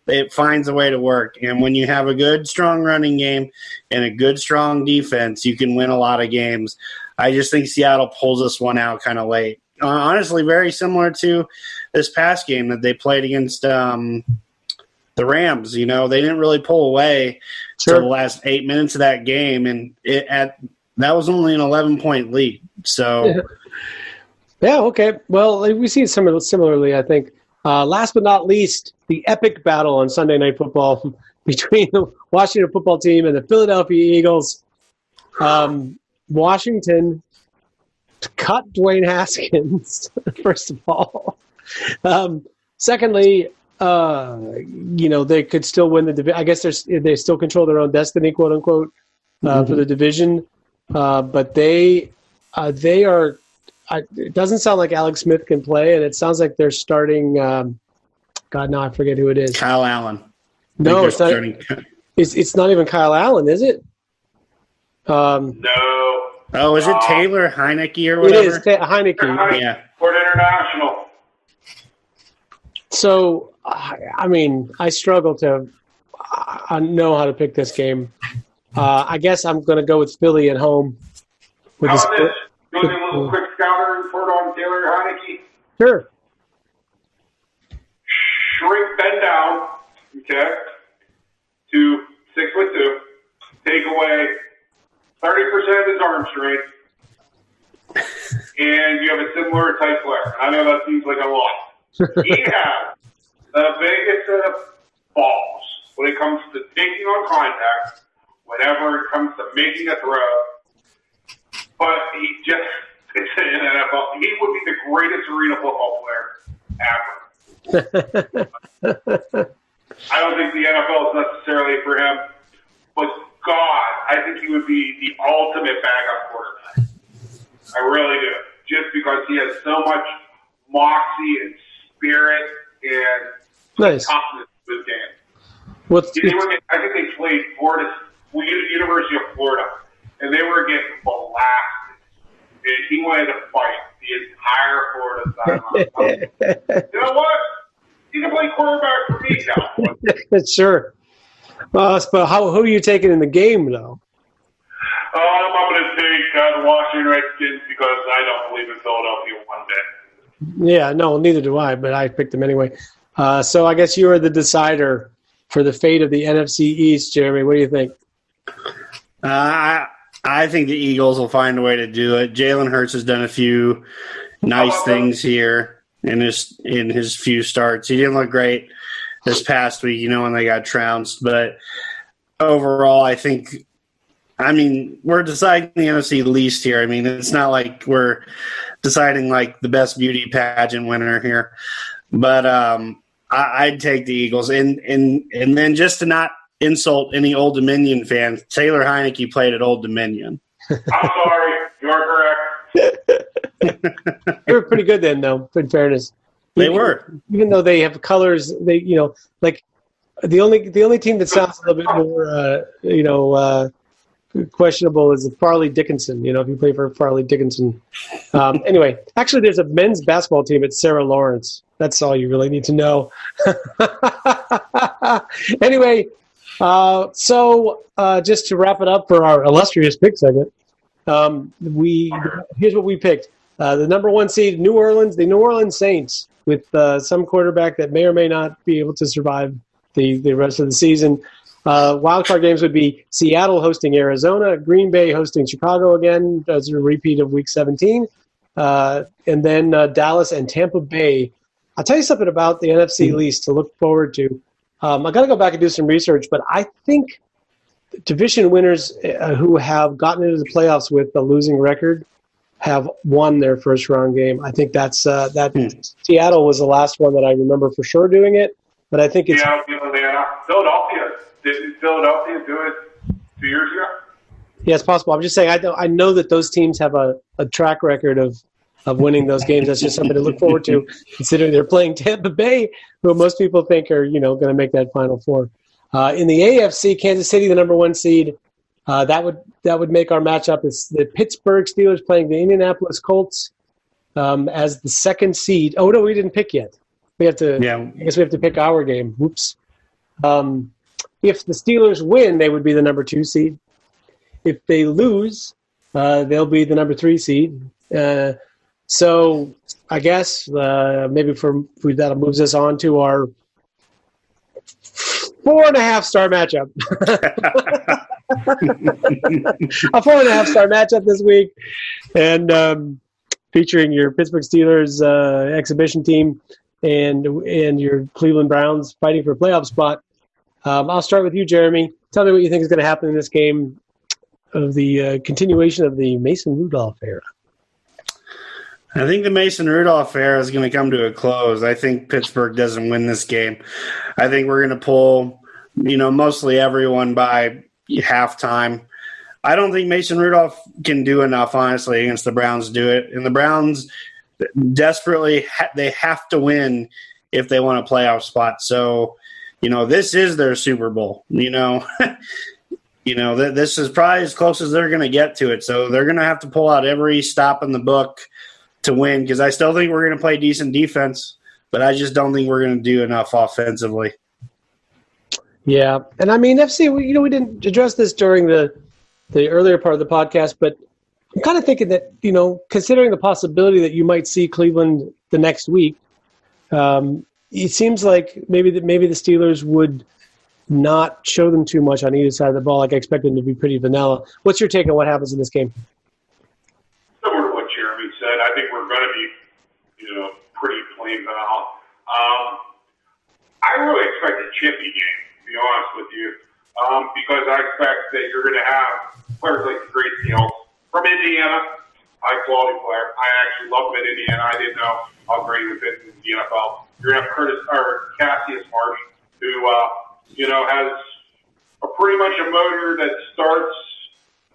it finds a way to work. And when you have a good, strong running game and a good, strong defense, you can win a lot of games. I just think Seattle pulls this one out kind of late. Honestly, very similar to this past game that they played against the Rams. They didn't really pull away until the last 8 minutes of that game, and that was only an 11-point lead. So, yeah, okay. Well, we see it similarly, I think. Last but not least, the epic battle on Sunday Night Football between the Washington football team and the Philadelphia Eagles. Washington cut Dwayne Haskins, first of all. Secondly, they could still win the division. I guess they still control their own destiny, quote unquote, for the division. But they are. It doesn't sound like Alex Smith can play, and it sounds like they're starting. God, no, I forget who it is. Kyle Allen. No, it's not. It's not even Kyle Allen, is it? No. Oh, is it Taylor Heineke or whatever? It is Heineke. Yeah. Ford International. So, I mean, I struggle to know how to pick this game. I guess I'm going to go with Philly at home. How about this? You want a little quick scouter report on Taylor Heineke? Sure. Shrink Ben down, okay, to 6'2". Take away 30% of his arm strength, and you have a similar type player. I know that seems like a lot. He has the biggest set of balls when it comes to taking on contact, whenever it comes to making a throw. But he just, it's an NFL. He would be the greatest arena football player ever. I don't think the NFL is necessarily for him, but God, I think he would be the ultimate backup quarterback. I really do. Just because he has so much moxie and spirit and toughness to his game. I think they played University of Florida, and they were getting blasted. And he wanted to fight the entire Florida sideline. You know what? You can play quarterback for me now. Sure. But who are you taking in the game, though? I'm going to take the Washington Redskins because I don't believe in Philadelphia one bit. Yeah, no, neither do I, but I picked them anyway. So I guess you are the decider for the fate of the NFC East. Jeremy, what do you think? I think the Eagles will find a way to do it. Jalen Hurts has done a few nice things here in his few starts. He didn't look great this past week, when they got trounced. But overall, we're deciding the NFC least here. It's not like we're deciding like the best beauty pageant winner here. But I'd take the Eagles. And then just to not insult any Old Dominion fans, Taylor Heineke played at Old Dominion. I'm sorry. You're correct. They were pretty good then, though, in fairness. They were. Even though they have colors, like the only team that sounds a little bit more, questionable is Farley Dickinson. If you play for Farley Dickinson. Anyway, actually, there's a men's basketball team at Sarah Lawrence. That's all you really need to know. Anyway, so just to wrap it up for our illustrious pick segment, here's what we picked. The number 1 seed, the New Orleans Saints, with some quarterback that may or may not be able to survive the rest of the season. Wildcard games would be Seattle hosting Arizona, Green Bay hosting Chicago again as a repeat of Week 17, and then Dallas and Tampa Bay. I'll tell you something about the NFC least to look forward to. I got to go back and do some research, but I think division winners who have gotten into the playoffs with a losing record have won their first round game. I think that's Seattle was the last one that I remember for sure doing it, but I think it's Philadelphia. Didn't Philadelphia do it 2 years ago? Yeah, it's possible. I'm just saying I know that those teams have a track record of winning those games. That's just something to look forward to, considering they're playing Tampa Bay, who most people think are going to make that Final Four. In the AFC, Kansas City, the number 1 seed. That would make our matchup. It's the Pittsburgh Steelers playing the Indianapolis Colts as the 2nd seed. Oh no, we didn't pick yet. We have to. Yeah. I guess we have to pick our game. Whoops. If the Steelers win, they would be the number 2 seed. If they lose, they'll be the number 3 seed. So I guess maybe that moves us on to our 4.5-star matchup. A 4.5-star matchup this week, and featuring your Pittsburgh Steelers exhibition team and your Cleveland Browns fighting for a playoff spot. I'll start with you, Jeremy. Tell me what you think is going to happen in this game of the continuation of the Mason Rudolph era. I think the Mason Rudolph era is going to come to a close. I think Pittsburgh doesn't win this game. I think we're going to pull, mostly everyone by halftime. I don't think Mason Rudolph can do enough, honestly, against the Browns to do it. And the Browns desperately, they have to win if they want a playoff spot. So, this is their Super Bowl. This is probably as close as they're going to get to it. So they're going to have to pull out every stop in the book to win, because I still think we're going to play decent defense, but I just don't think we're going to do enough offensively. Yeah, and FC, we didn't address this during the earlier part of the podcast, but I'm kind of thinking that, considering the possibility that you might see Cleveland the next week, it seems like maybe the Steelers would not show them too much on either side of the ball. Like I expect them to be pretty vanilla. What's your take on what happens in this game? Similar to what Jeremy said, I think we're going to be, pretty plain vanilla. I really expect a chippy game, to be honest with you, because I expect that you're going to have players like Grace Hill from Indiana, high-quality player. I actually love him in Indiana. I didn't know how great he would fit in the NFL. You're going to have Cassius Marsh, who, has a pretty much a motor that starts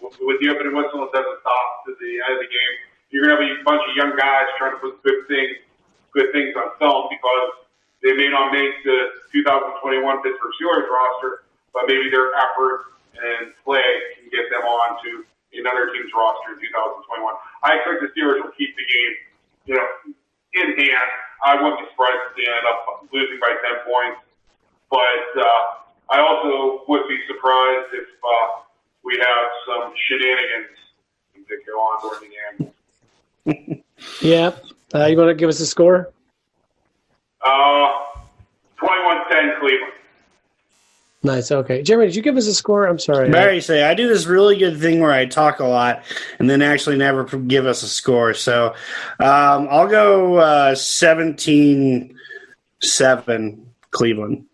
with the opening whistle and doesn't stop to the end of the game. You're going to have a bunch of young guys trying to put good things on film, because they may not make the 2021 Pittsburgh Steelers roster, but maybe their effort and play can get them on to another team's roster in 2021. I expect the Steelers will keep the game, in hand. I wouldn't be surprised if they end up losing by 10 points, but I also would be surprised if we have some shenanigans that go on during the game. Yeah. You want to give us a score? 21-10 Cleveland. Nice. Okay. Jeremy, did you give us a score? I'm sorry. Barry say, I do this really good thing where I talk a lot and then actually never give us a score. So I'll go 17-7 Cleveland.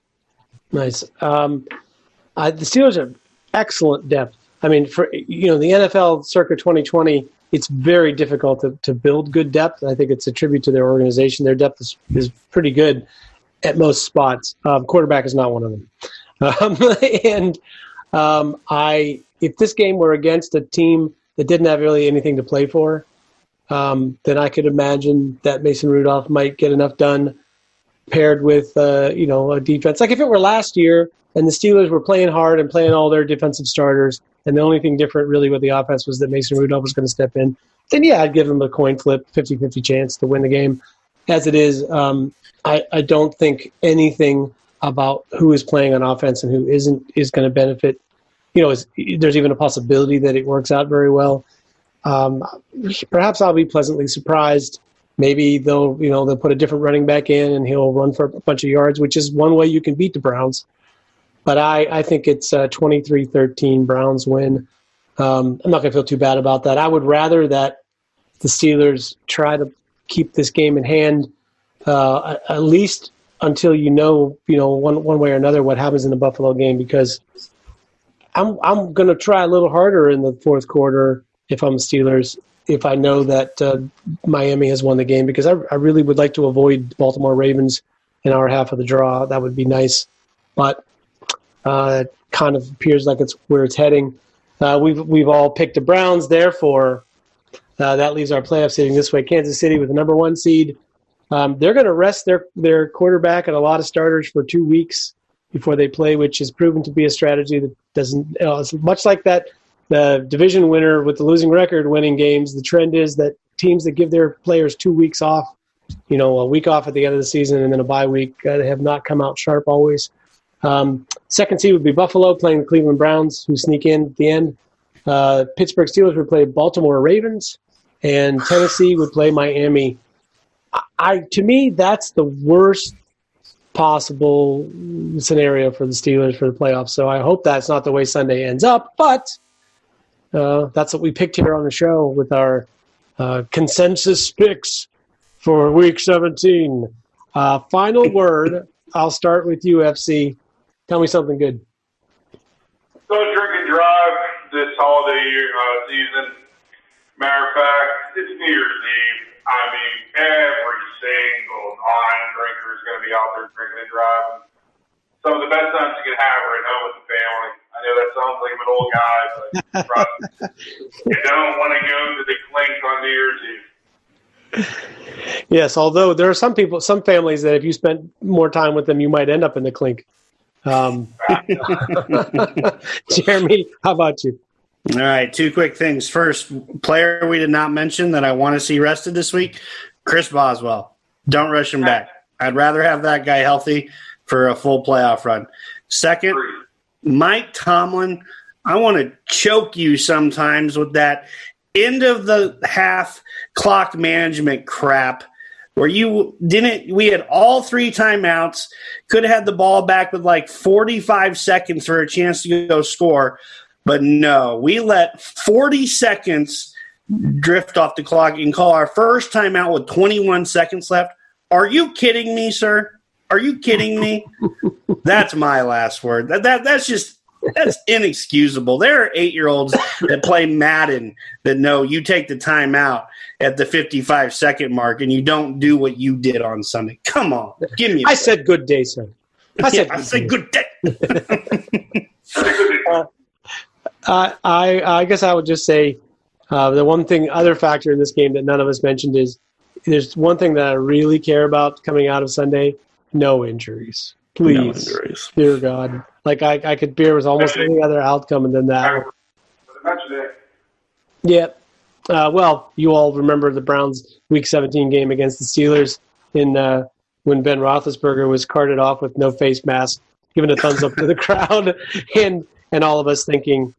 Nice. The Steelers have excellent depth. I mean, for the NFL circa 2020, it's very difficult to build good depth. I think it's a tribute to their organization. Their depth is pretty good at most spots. Quarterback is not one of them. If this game were against a team that didn't have really anything to play for, then I could imagine that Mason Rudolph might get enough done paired with a defense. Like if it were last year and the Steelers were playing hard and playing all their defensive starters, and the only thing different really with the offense was that Mason Rudolph was going to step in, then yeah, I'd give him a coin flip, 50-50 chance to win the game. As it is, I don't think anything about who is playing on offense and who isn't is going to benefit. There's even a possibility that it works out very well. Perhaps I'll be pleasantly surprised. Maybe they'll put a different running back in and he'll run for a bunch of yards, which is one way you can beat the Browns. But I think it's 23-13 Browns win. I'm not going to feel too bad about that. I would rather that the Steelers try to keep this game in hand at least until one way or another what happens in the Buffalo game, because I'm going to try a little harder in the fourth quarter if I'm the Steelers, if I know that Miami has won the game, because I really would like to avoid Baltimore Ravens in our half of the draw. That would be nice, but it kind of appears like it's where it's heading. We've all picked the Browns, therefore that leaves our playoff seeding this way. Kansas City with the number 1 seed. They're going to rest their quarterback and a lot of starters for 2 weeks before they play, which has proven to be a strategy that doesn't. It's much like that the division winner with the losing record winning games. The trend is that teams that give their players 2 weeks off, a week off at the end of the season and then a bye week, have not come out sharp always. Second seed would be Buffalo playing the Cleveland Browns, who sneak in at the end. Pittsburgh Steelers would play Baltimore Ravens, and Tennessee would play Miami. To me, that's the worst possible scenario for the Steelers for the playoffs. So I hope that's not the way Sunday ends up. But that's what we picked here on the show with our consensus picks for Week 17. Final word. I'll start with you, FC. Tell me something good. Don't drink and drive this holiday season. Matter of fact, it's New Year's Eve. I mean, every single non-drinker is going to be out there drinking and driving. Some of the best times you can have are at home with the family. I know that sounds like I'm an old guy, but you don't want to go to the clink on New Year's Eve. Yes, although there are some families that if you spent more time with them, you might end up in the clink. Jeremy, how about you? All right, 2 quick things. First, player we did not mention that I want to see rested this week, Chris Boswell. Don't rush him back. I'd rather have that guy healthy for a full playoff run. Second, Mike Tomlin, I want to choke you sometimes with that end of the half clock management crap where we had all 3 timeouts, could have had the ball back with like 45 seconds for a chance to go score. But no, we let 40 seconds drift off the clock and call our first timeout with 21 seconds left. Are you kidding me, sir? Are you kidding me? That's my last word. That's inexcusable. There are 8-year-olds that play Madden that know you take the timeout at the 55-second mark and you don't do what you did on Sunday. Come on, give me. I said good day, sir. I said good day. I guess I would just say the other factor in this game that none of us mentioned is there's one thing that I really care about coming out of Sunday: no injuries. Please, no injuries. Dear God. Like I could bear with almost any other outcome than that. Yeah. Well, you all remember the Browns' Week 17 game against the Steelers when Ben Roethlisberger was carted off with no face mask, giving a thumbs up to the crowd, and all of us thinking,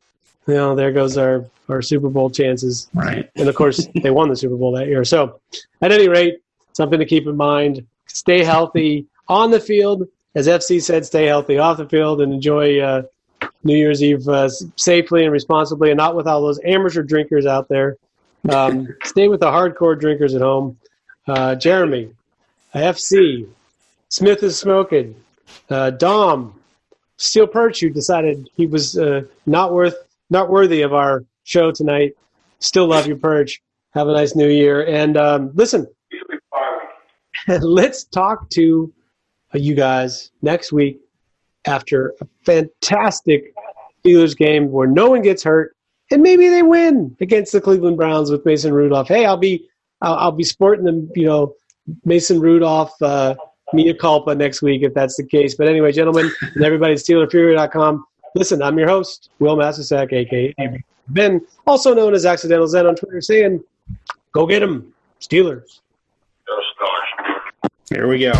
there goes our Super Bowl chances. Right. And, of course, they won the Super Bowl that year. So, at any rate, something to keep in mind. Stay healthy on the field, as FC said, stay healthy off the field and enjoy New Year's Eve safely and responsibly, and not with all those amateur drinkers out there. Stay with the hardcore drinkers at home. Jeremy, FC, Smith is smoking. Dom, Steel Perch, who decided he was not worthy of our show tonight. Still love you, Perch. Have a nice New Year. And listen, let's talk to you guys next week after a fantastic Steelers game where no one gets hurt, and maybe they win against the Cleveland Browns with Mason Rudolph. Hey, I'll be sporting the Mason Rudolph mea culpa next week if that's the case. But anyway, gentlemen, and everybody at SteelerFury.com. Listen, I'm your host, Will Massasak, a.k.a. Ben, also known as Accidental Zen on Twitter, saying, go get 'em, Steelers. Here we go.